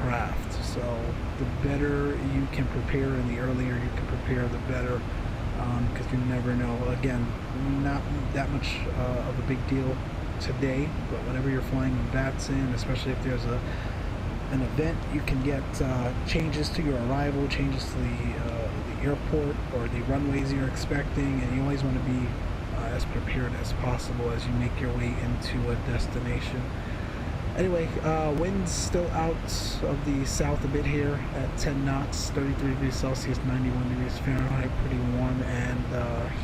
craft. So the better you can prepare and the earlier you can prepare, the better, because you never know. Again, not that much of a big deal today, but whenever you're flying in VATSIM, especially if there's an event, you can get changes to your arrival, changes to the airport or the runways you're expecting, and you always want to be as prepared as possible as you make your way into a destination. Anyway, wind's still out of the south a bit here at 10 knots, 33 degrees Celsius, 91 degrees Fahrenheit, pretty warm and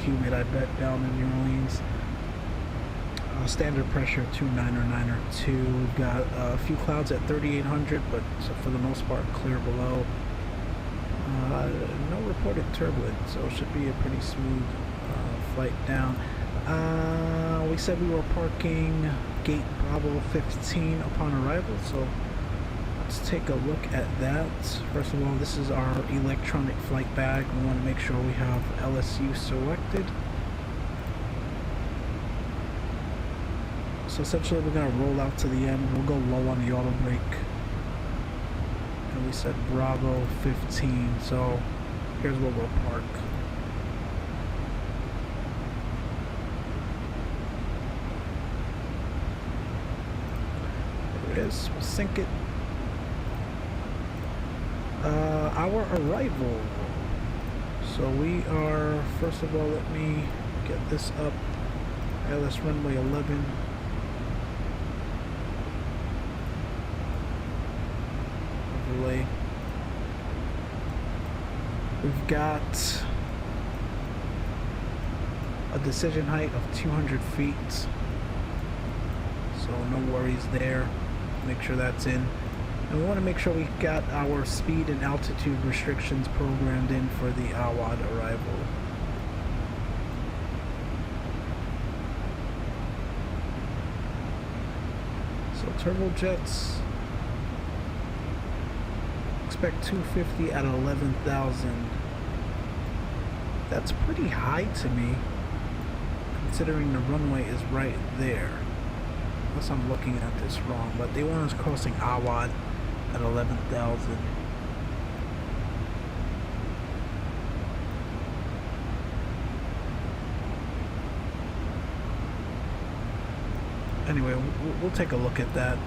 humid, I bet, down in New Orleans. Standard pressure 29 or 9 or 2. We've got a few clouds at 3,800, but for the most part clear below. No reported turbulence, so it should be a pretty smooth flight down. We said we were parking gate Bravo 15 upon arrival, so let's take a look at that. First of all, this is our electronic flight bag. We want to make sure we have LSU selected. So essentially we're going to roll out to the end. We'll go low on the auto brake. And we said Bravo 15, so here's where we'll park. There it is. We'll sink it. Our arrival. So we are, first of all, let me get this up. LS runway 11. Overlay. We've got a decision height of 200 feet. So no worries there. Make sure that's in. And we want to make sure we've got our speed and altitude restrictions programmed in for the Awad arrival. So turbojets, expect 250 at 11,000. That's pretty high to me, considering the runway is right there. Unless I'm looking at this wrong, but they want us crossing Awad at 11,000. Anyway, we'll take a look at that.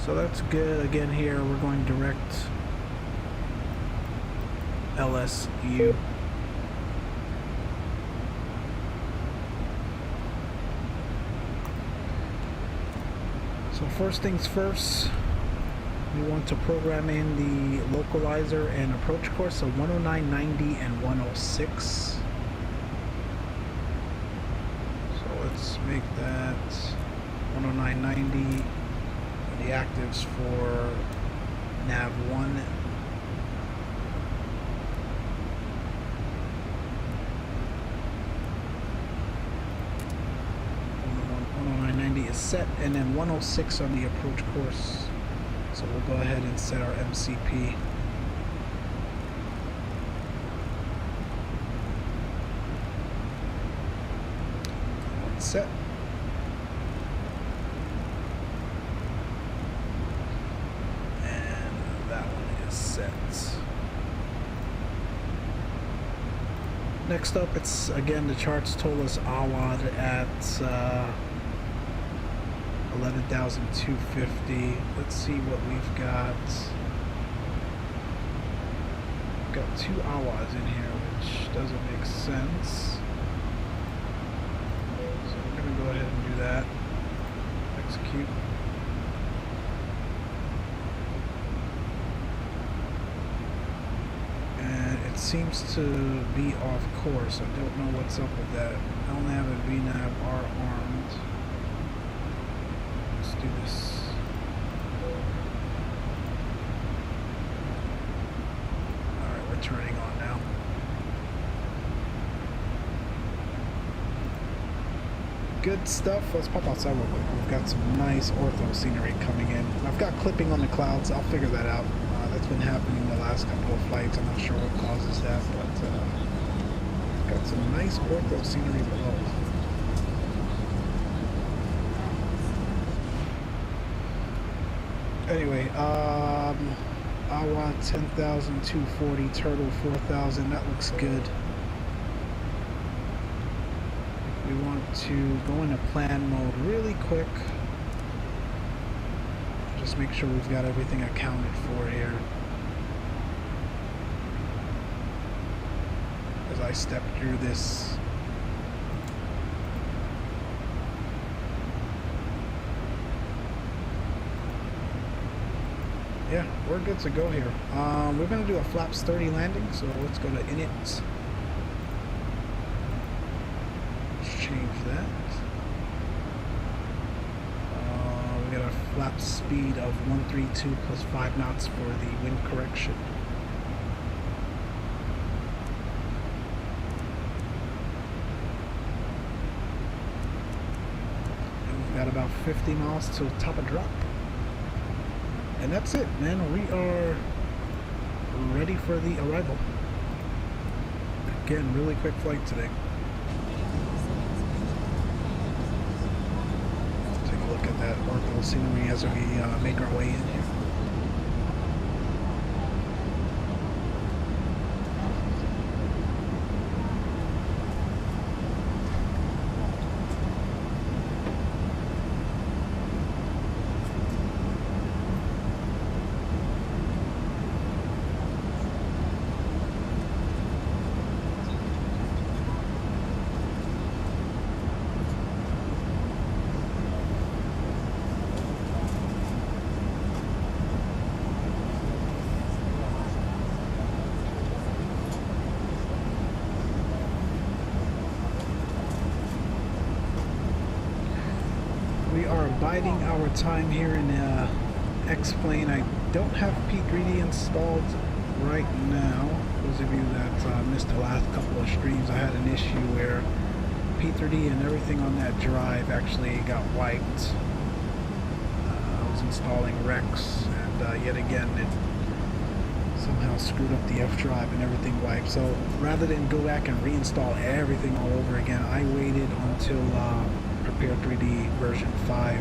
So that's good. Again, here we're going direct LSU. So first things first, we want to program in the localizer and approach course, so 109.90 and 106. So let's make that 109.90. The actives for nav 1. Is set, and then 106 on the approach course. So we'll go ahead and set our MCP. Set. And that one is set. Next up, it's again the charts told us Awad at 11,250. Let's see what we've got. We've got 2 Awads in here, which doesn't make sense. So we're going to go ahead and do that. Execute. And it seems to be off course. I don't know what's up with that. LNAV and VNAV are armed. Do this. Alright, we're turning on now. Good stuff. Let's pop outside real quick. We've got some nice ortho scenery coming in. I've got clipping on the clouds. I'll figure that out. That's been happening the last couple of flights. I'm not sure what causes that, but got some nice ortho scenery below. Anyway, Awad 10,240, Turtle 4,000, that looks good. we want to go into plan mode really quick. Just make sure we've got everything accounted for here. As I step through this. Yeah, we're good to go here. We're going to do a flaps 30 landing, so let's go to init. Let's change that. We got a flap speed of 132 plus 5 knots for the wind correction. And we've got about 50 miles till top of drop. And that's it, man. We are ready for the arrival. Again, really quick flight today. Take a look at that orbital scenery as we make our way in here. We are biding our time here in XPlane. I don't have P3D installed right now. Those of you that missed the last couple of streams, I had an issue where P3D and everything on that drive actually got wiped. I was installing Rex, and yet again it somehow screwed up the F drive and everything wiped. So rather than go back and reinstall everything all over again, I waited until Prepare 3D version 5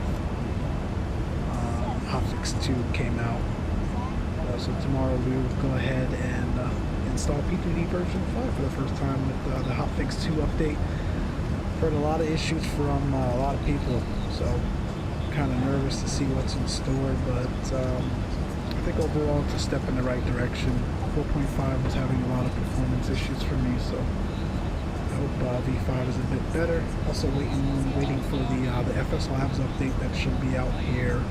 hotfix 2 came out. So tomorrow we will go ahead and install P3D version 5 for the first time with the hotfix 2 update. Heard a lot of issues from a lot of people, so I'm kind of nervous to see what's in store, but I think overall it's a step in the right direction. 4.5 was having a lot of performance issues for me, so I hope V5 is a bit better. Also waiting for the FSLABS update that should be out here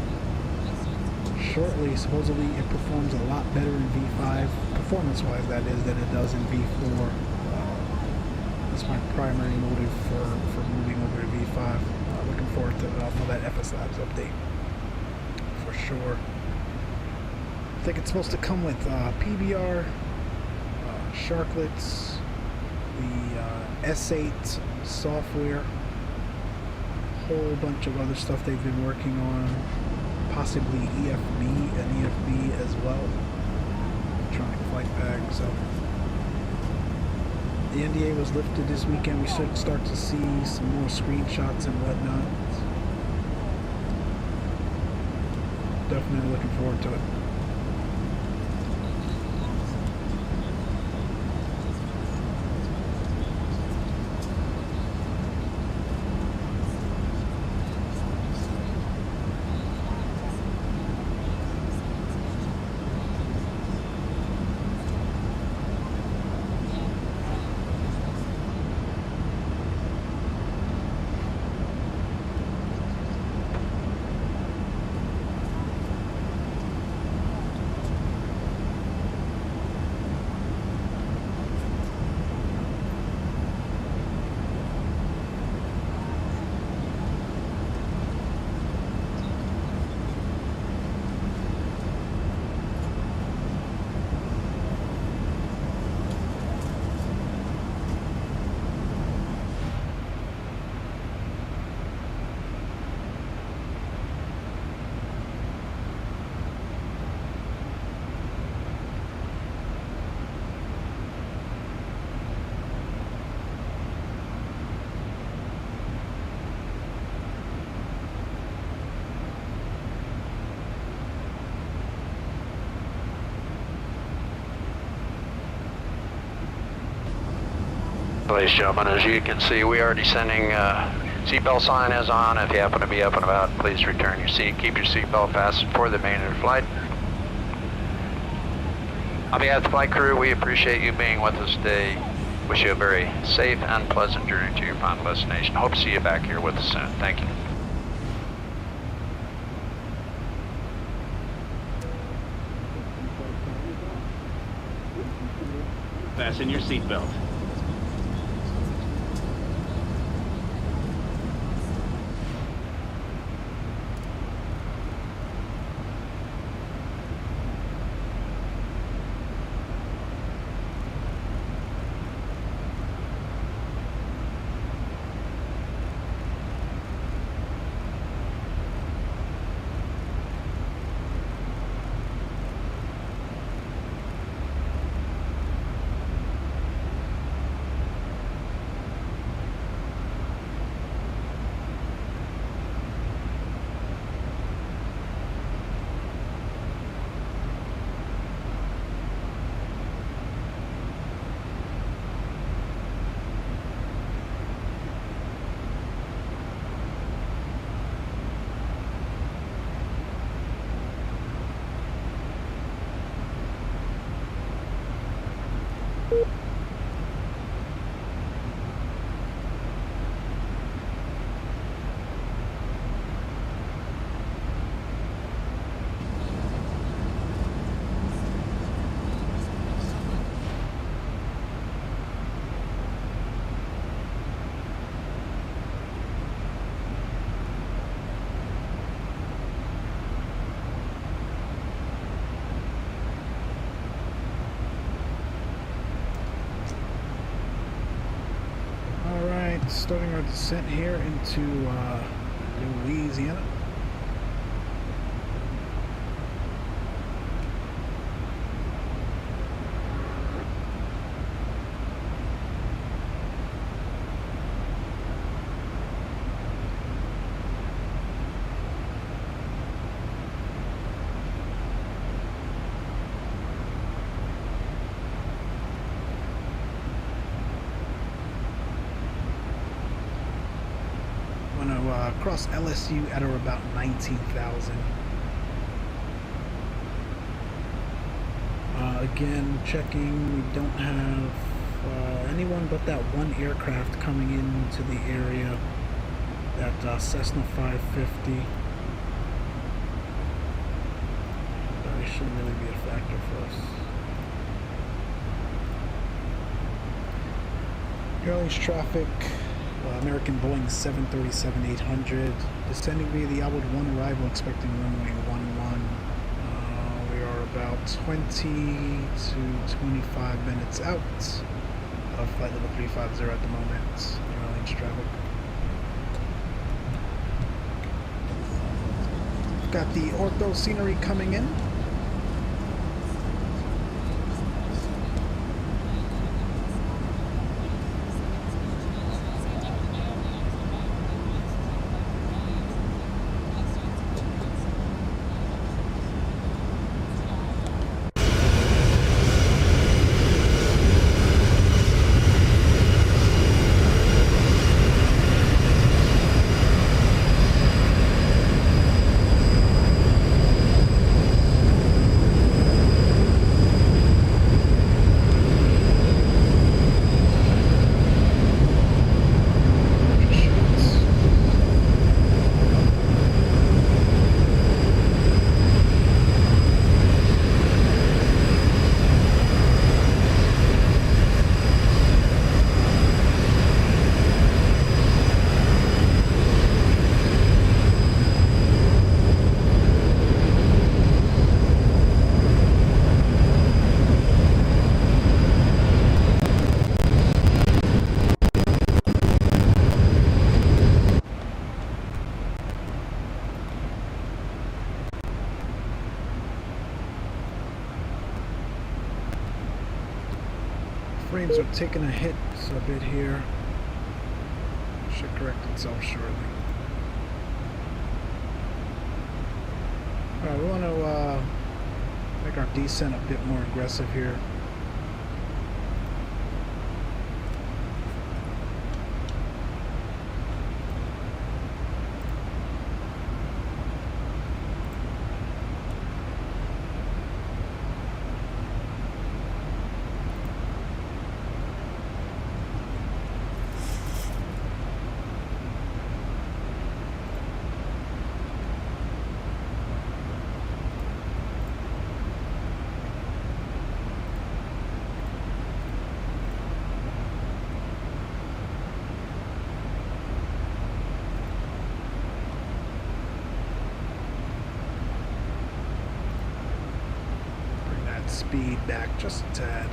shortly. Supposedly it performs a lot better in V5, performance-wise that is, than it does in V4. That's my primary motive for moving over to V5. Looking forward to for that FSLABS update for sure. I think it's supposed to come with PBR, Sharklets, the S8 software, a whole bunch of other stuff they've been working on, possibly EFB and EFB as well, electronic flight bag. So the NDA was lifted this weekend. We should start to see some more screenshots and whatnot. Definitely looking forward to it. Ladies and gentlemen, as you can see, we are descending. Seatbelt sign is on. If you happen to be up and about, please return your seat. Keep your seatbelt fastened for the remainder of the flight. On behalf of the flight crew, we appreciate you being with us today. Wish you a very safe and pleasant journey to your final destination. Hope to see you back here with us soon. Thank you. Fasten your seatbelt. Starting our descent here into Louisiana. Across LSU at or about 19,000. Again, checking, we don't have anyone but that one aircraft coming into the area, that Cessna 550. But it shouldn't really be a factor for us. Airlines traffic. American Boeing 737-800 descending via the Outward 1 arrival, expecting runway 11. We are about 20 to 25 minutes out of flight level 350 at the moment. Airlines traffic. Got the ortho scenery coming in. Frames are taking a hit a bit here. Should correct itself shortly. Alright, we want to make our descent a bit more aggressive here. speed back just a tad.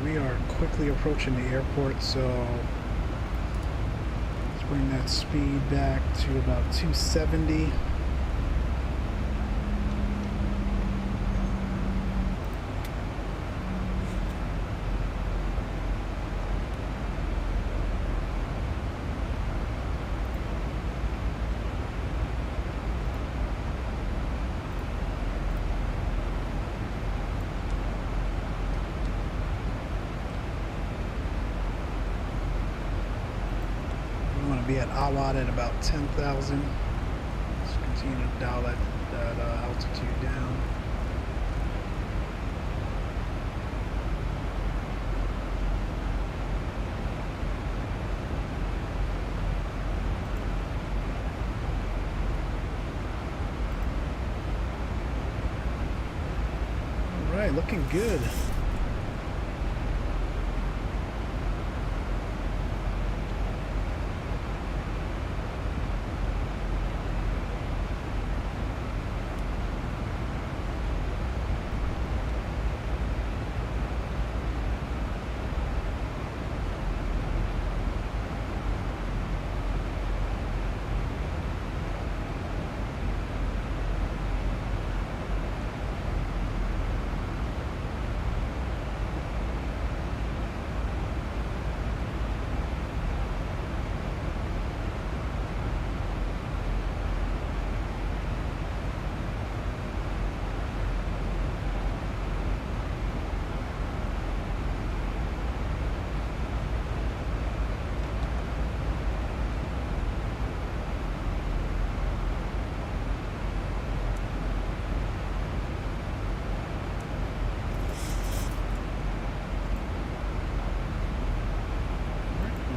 We are quickly approaching the airport, so let's bring that speed back to about 270. Be at Awad at about 10,000. Let's continue to dial that altitude down. All right, looking good.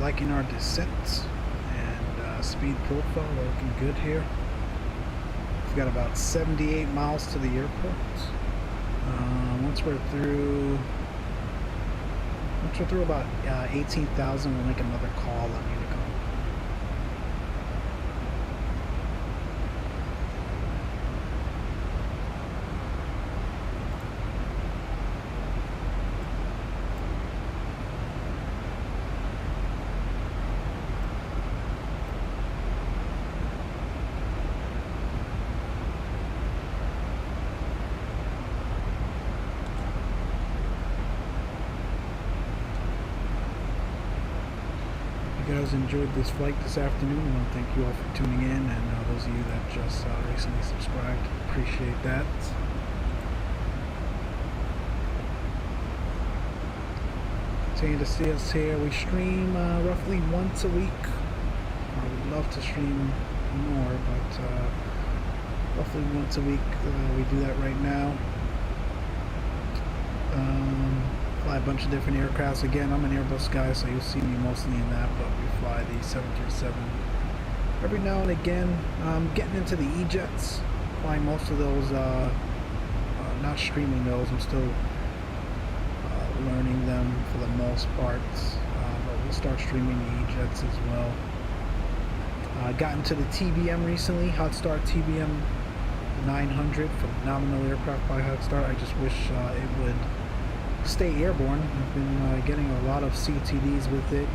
Liking our descent and speed profile, looking good here. We've got about 78 miles to the airport. Once we're through about 18,000, we'll make another call on Unicom. You guys enjoyed this flight this afternoon. I want to thank you all for tuning in, and those of you that just recently subscribed, appreciate that. Continue to see us here. We stream roughly once a week. I would love to stream more, but roughly once a week. We do that right now. Fly a bunch of different aircrafts. Again, I'm an Airbus guy, so you'll see me mostly in that, but we fly the 737 every now and again. Getting into the E-jets, flying most of those, not streaming those. I'm still learning them for the most part, but we'll start streaming the E-jets as well. Got into the TBM recently, Hot Start TBM 900, phenomenal aircraft by Hot Start. I just wish it would stay airborne. I've been getting a lot of CTDs with it.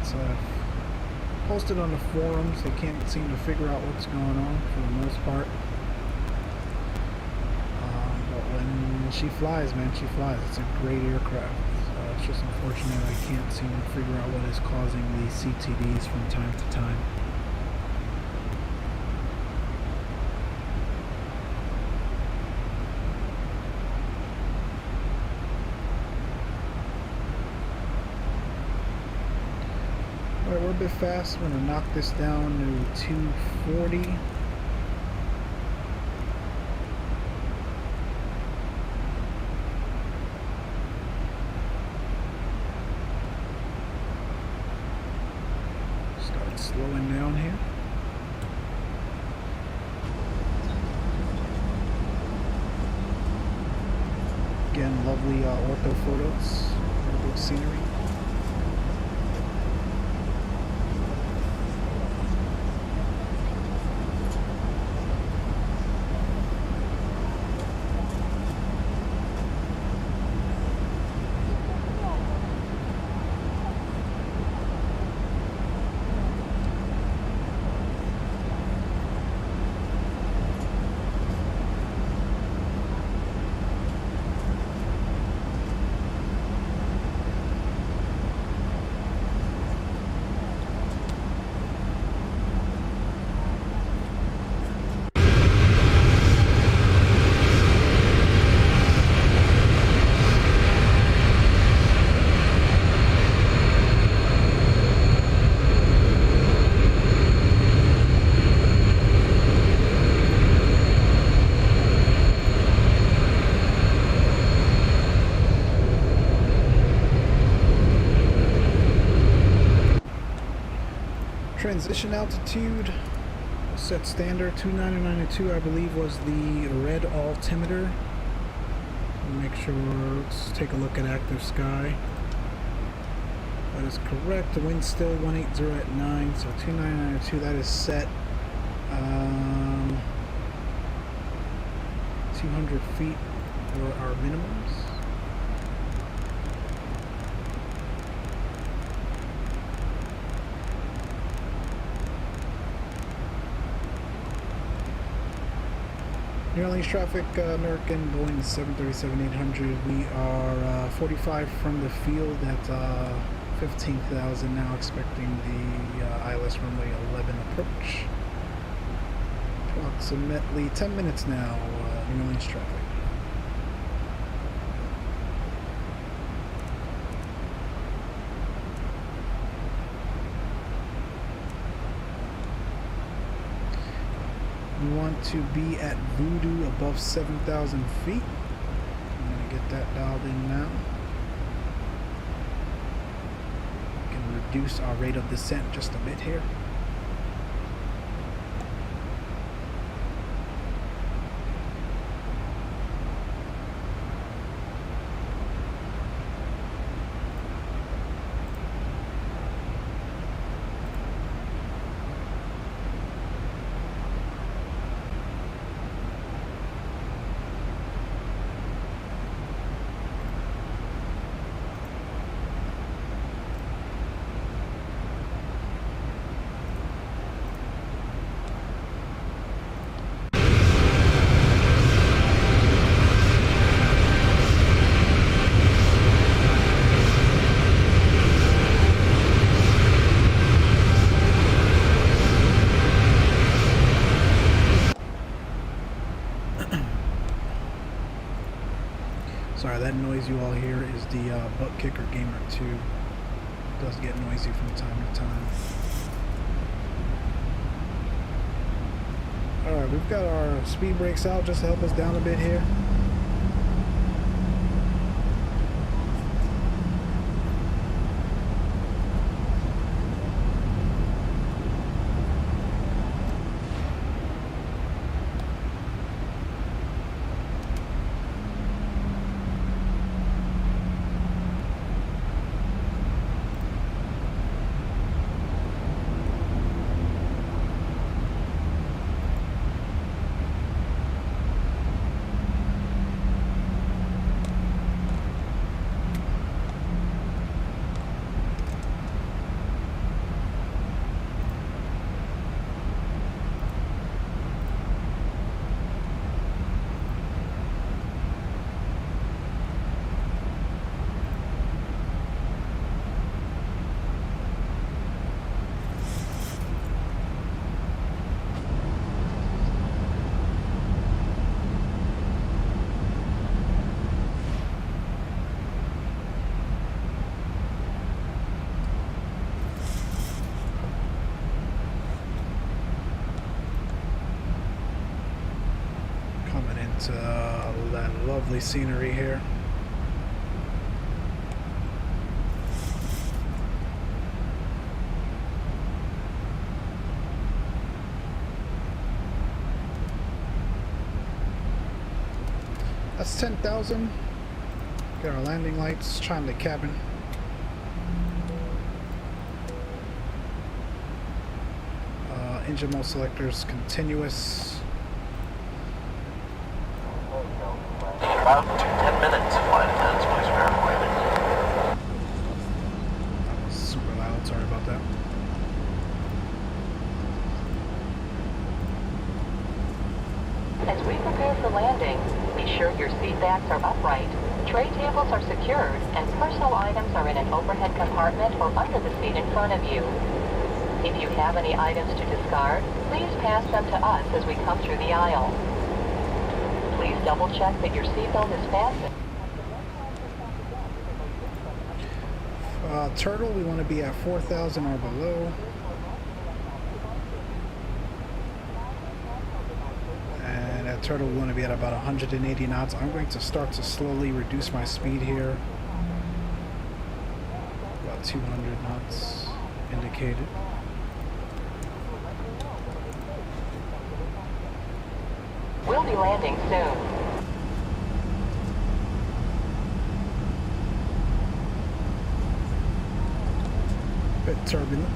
Posted on the forums. They can't seem to figure out what's going on for the most part. But when she flies, man, she flies. It's a great aircraft. It's just unfortunate I can't seem to figure out what is causing these CTDs from time to time. Alright, we're a bit fast. We're going to knock this down to 240. lovely ortho photos, ortho scenery. Transition altitude set standard 299.2, I believe, was the red altimeter. Make sure, let's take a look at ActiveSky. That is correct. The wind's still 180 at 9, so 299.2, that is set. 200 feet for our minimums. New Orleans traffic, American Boeing 737-800. We are 45 from the field at 15,000 now, expecting the ILS runway 11 approach. Approximately 10 minutes now, New Orleans traffic. We want to be at Voodoo above 7,000 feet. I'm going to get that dialed in now. We can reduce our rate of descent just a bit here. Sorry, that noise you all hear is the Butt Kicker Gamer 2. It does get noisy from time to time. Alright, we've got our speed brakes out just to help us down a bit here. That lovely scenery here. That's 10,000. Get our landing lights, chime the cabin. Engine mode selectors continuous. About 10 minutes, flight attendants, please verify landing. That was super loud, sorry about that. As we prepare for landing, be sure your seat backs are upright, tray tables are secured, and personal items are in an overhead compartment or under the seat in front of you. If you have any items to discard, please pass them to us as we come through the aisle. Please double check that your seatbelt is fastened. Turtle, we want to be at 4,000 or below. And at Turtle, we want to be at about 180 knots. I'm going to start to slowly reduce my speed here. About 200 knots indicated. We'll be landing soon. Bit turbulent.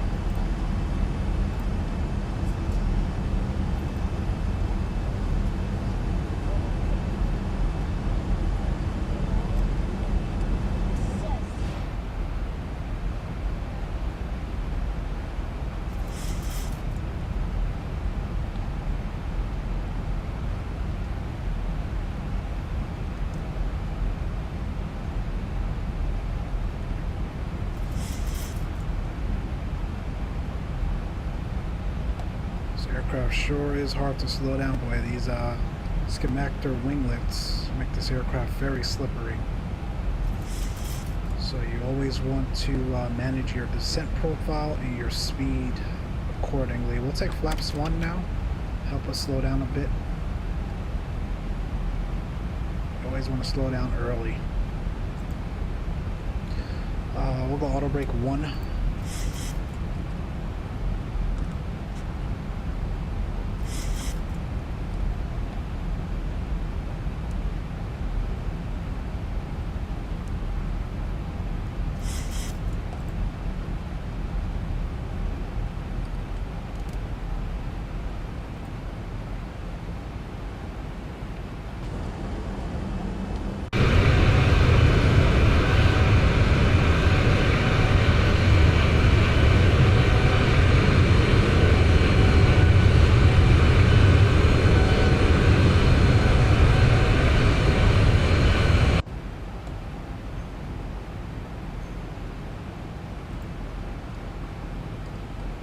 Aircraft sure is hard to slow down, boy. These schemactor winglets make this aircraft very slippery. So you always want to manage your descent profile and your speed accordingly. We'll take flaps 1 now. Help us slow down a bit. You always want to slow down early. We'll go auto brake 1.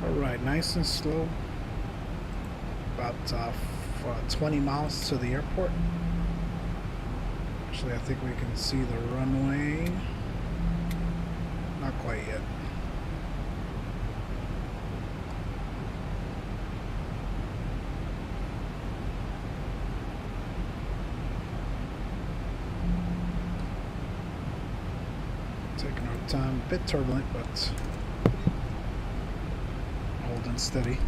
Alright, nice and slow. About 20 miles to the airport. Actually, I think we can see the runway. Not quite yet. Taking our time, a bit turbulent, but holding steady.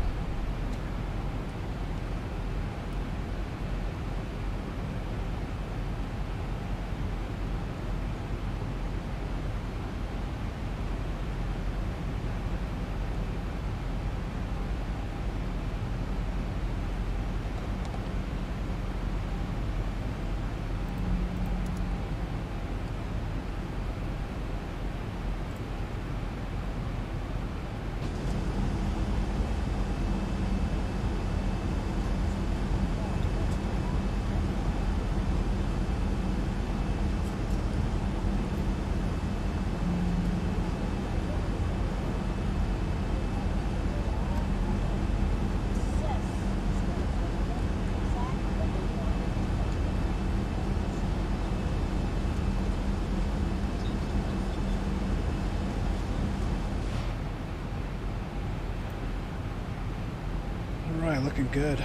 Alright, looking good.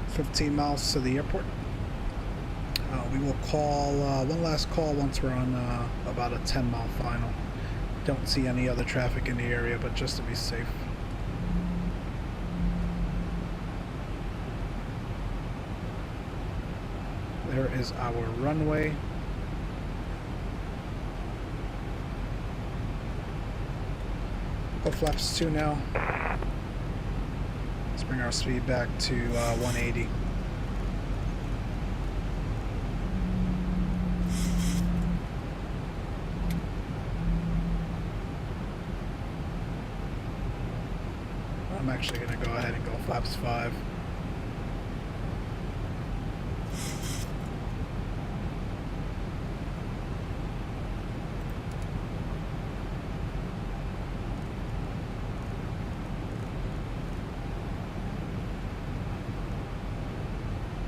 15 miles to the airport. We will call one last call once we're on about a 10-mile final. Don't see any other traffic in the area, but just to be safe. There is our runway. flaps 2 now. Let's bring our speed back to 180. I'm actually going to go ahead and go flaps 5.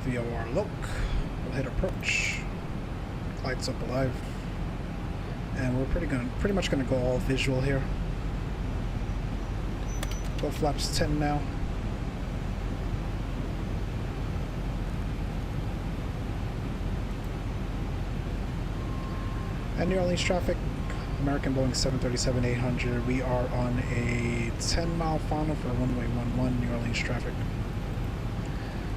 VOR look, we'll hit approach, lights up alive, and we're pretty much gonna go all visual here. Go flaps 10 now. And New Orleans traffic, American Boeing 737-800. We are on a 10-mile final for runway 11, New Orleans traffic.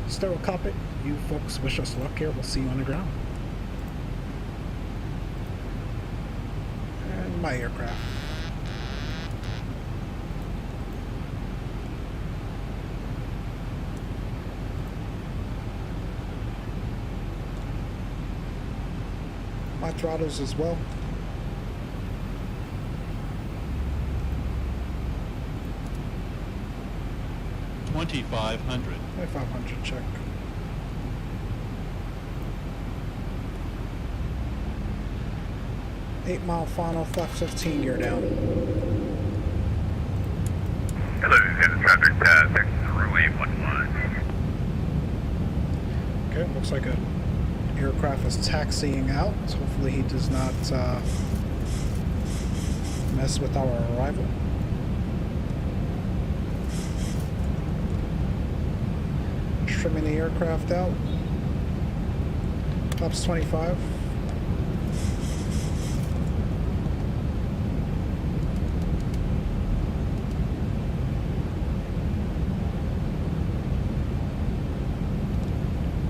Stereo cockpit, you folks wish us luck here. We'll see you on the ground. And my aircraft. My throttles as well. $2,500. 2500 check. Eight-mile final, flap 15, gear down. Hello, this is traffic path, runway 11. Okay, looks like an aircraft is taxiing out. Hopefully he does not mess with our arrival. Trimming the aircraft out. Flaps 25.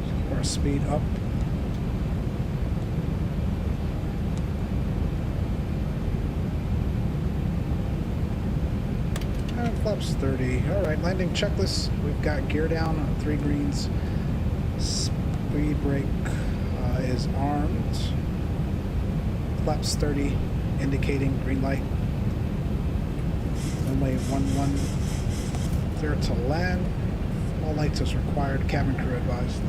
Keep our speed up. And flaps 30. Alright, landing checklist. We've got gear down on 3 greens. Speed brake is armed. Flaps 30 indicating green light. Runway 11 clear to land. All lights is required. Cabin crew advised.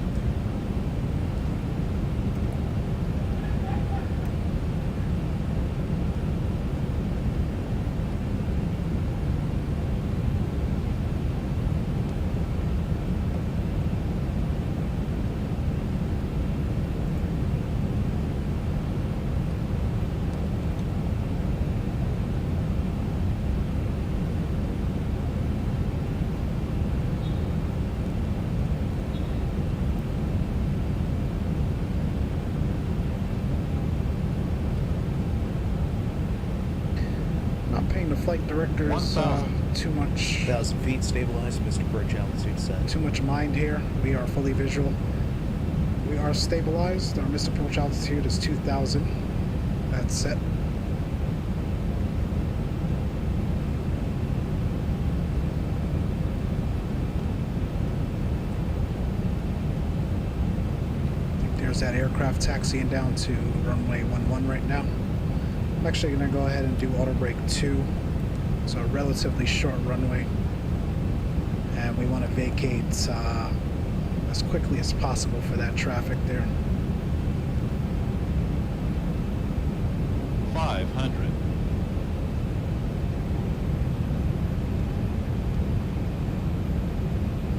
The flight director's too much. 1,000 feet stabilized, Mr. Approach altitude set. Too much mind here. We are fully visual. We are stabilized. Our missed approach altitude is 2,000. That's set. There's that aircraft taxiing down to runway 11 right now. I'm actually going to go ahead and do auto brake 2. So a relatively short runway. And we want to vacate as quickly as possible for that traffic there. 500.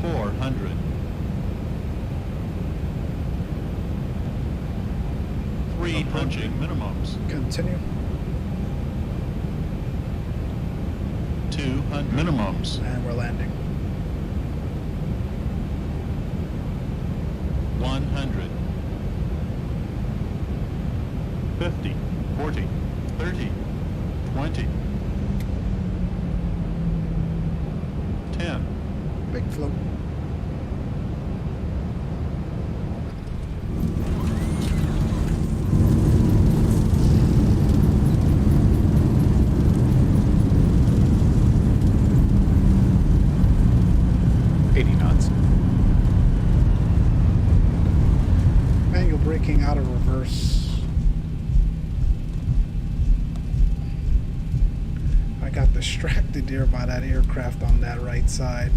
400. 3 punching minimums. Continue. 200 minimums. And we're landing. 100. 50. 40. 30. 20. 10. Big float. 80 knots. Manual braking out of reverse. I got distracted here by that aircraft on that right side.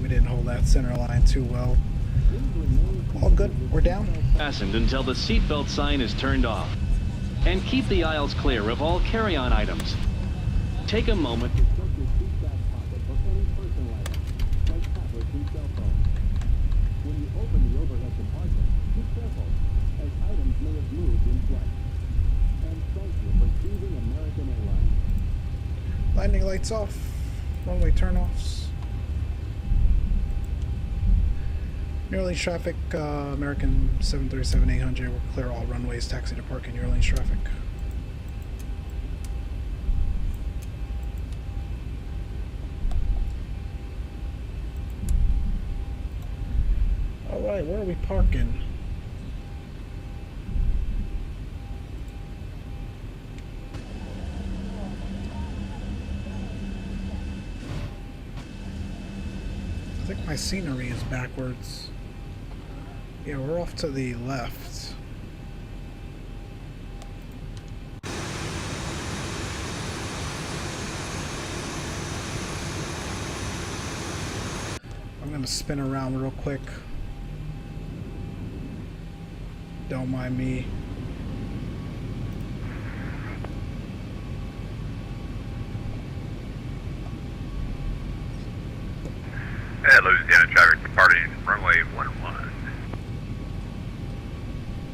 We didn't hold that center line too well. All good, we're down. Fastened until the seatbelt sign is turned off. And keep the aisles clear of all carry-on items. Take a moment to check your seat back pocket for any personal items, like tablets and cell phones. When you open the overhead compartment, be careful, as items may have moved in flight. And thank you for choosing American Airlines. Landing lights off, runway turnoffs. New Orleans traffic, American 737-800, we're clear all runways, taxi to park in New Orleans traffic. Alright, where are we parking? I think my scenery is backwards. Yeah, we're off to the left. I'm gonna spin around real quick. Don't mind me. Louisiana traffic departing runway 11.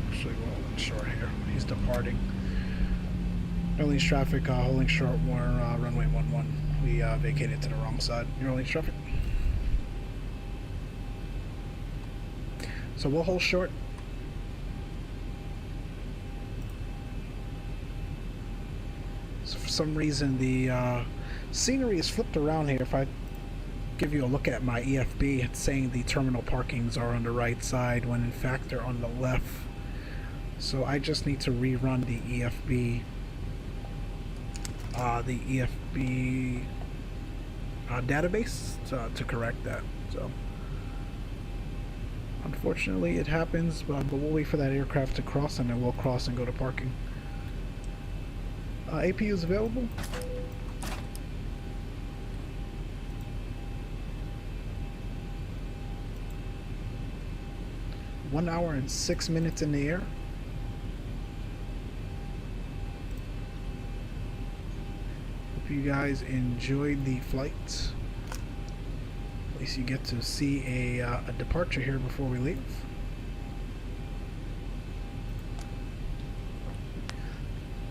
Actually, well, short here. He's departing. New Orleans traffic, holding short, runway 11. We vacated to the wrong side. New Orleans traffic. So we'll hold short. So for some reason the scenery is flipped around here. If I give you a look at my EFB, it's saying the terminal parkings are on the right side when in fact they're on the left. So I just need to rerun the EFB database to correct that. So unfortunately it happens, but we'll wait for that aircraft to cross and then we'll cross and go to parking. APU is available. One hour and 6 minutes in the air. Hope you guys enjoyed the flight. At least you get to see a departure here before we leave.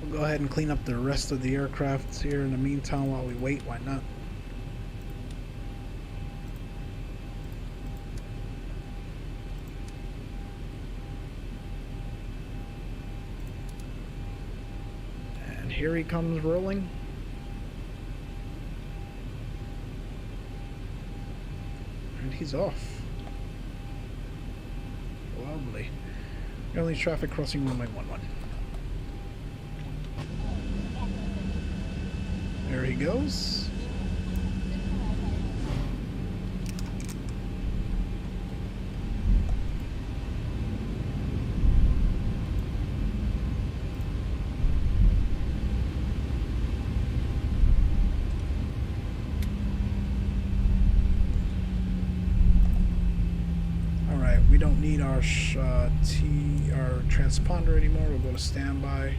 We'll go ahead and clean up the rest of the aircraft here in the meantime while we wait. Why not? Here he comes rolling. And he's off. Lovely. New Orleans traffic crossing runway 11. There he goes. We don't need our transponder anymore. We'll go to standby.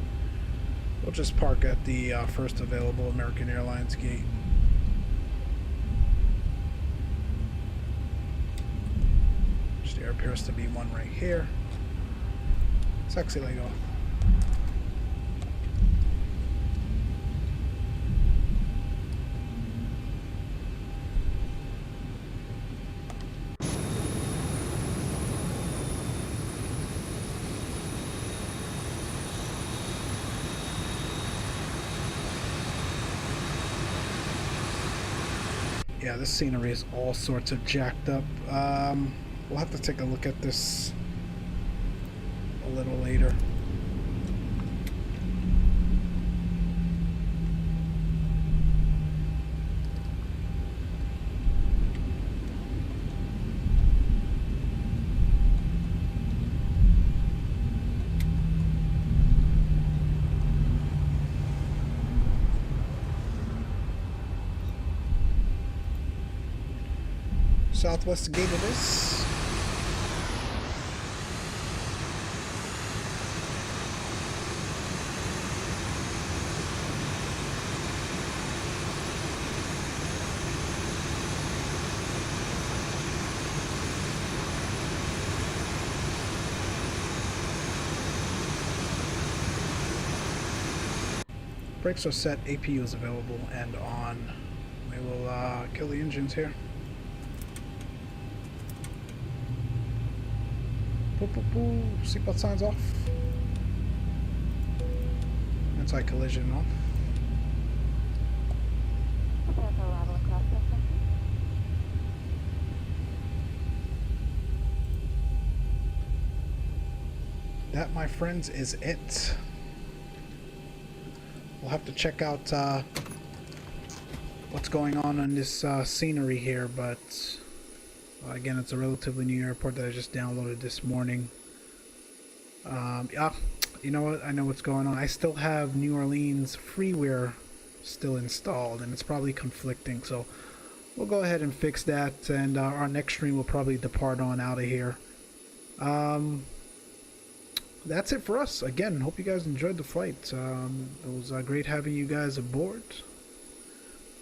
We'll just park at the first available American Airlines gate. There appears to be one right here. Taxi leg off. Yeah, this scenery is all sorts of jacked up. We'll have to take a look at this a little later. Southwest gate it is. Brakes are set, APU is available and on. We will kill the engines here. Boop, boop, boop. Seatbelt signs off. Anti-collision off. That, my friends, is it. We'll have to check out what's going on in this scenery here, but again, it's a relatively new airport that I just downloaded this morning. Yeah, you know what? I know what's going on. I still have New Orleans freeware still installed, and it's probably conflicting, so we'll go ahead and fix that, and our next stream will probably depart on out of here. That's it for us. Again, hope you guys enjoyed the flight. It was great having you guys aboard.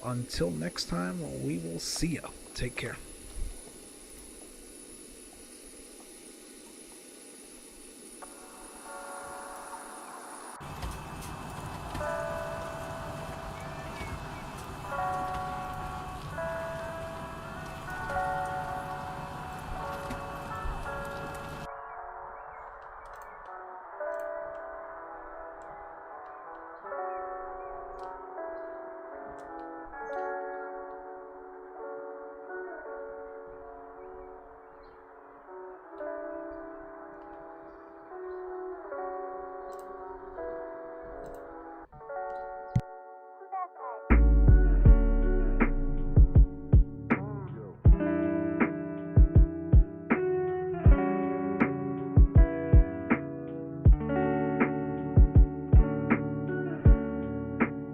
Until next time, we will see ya. Take care.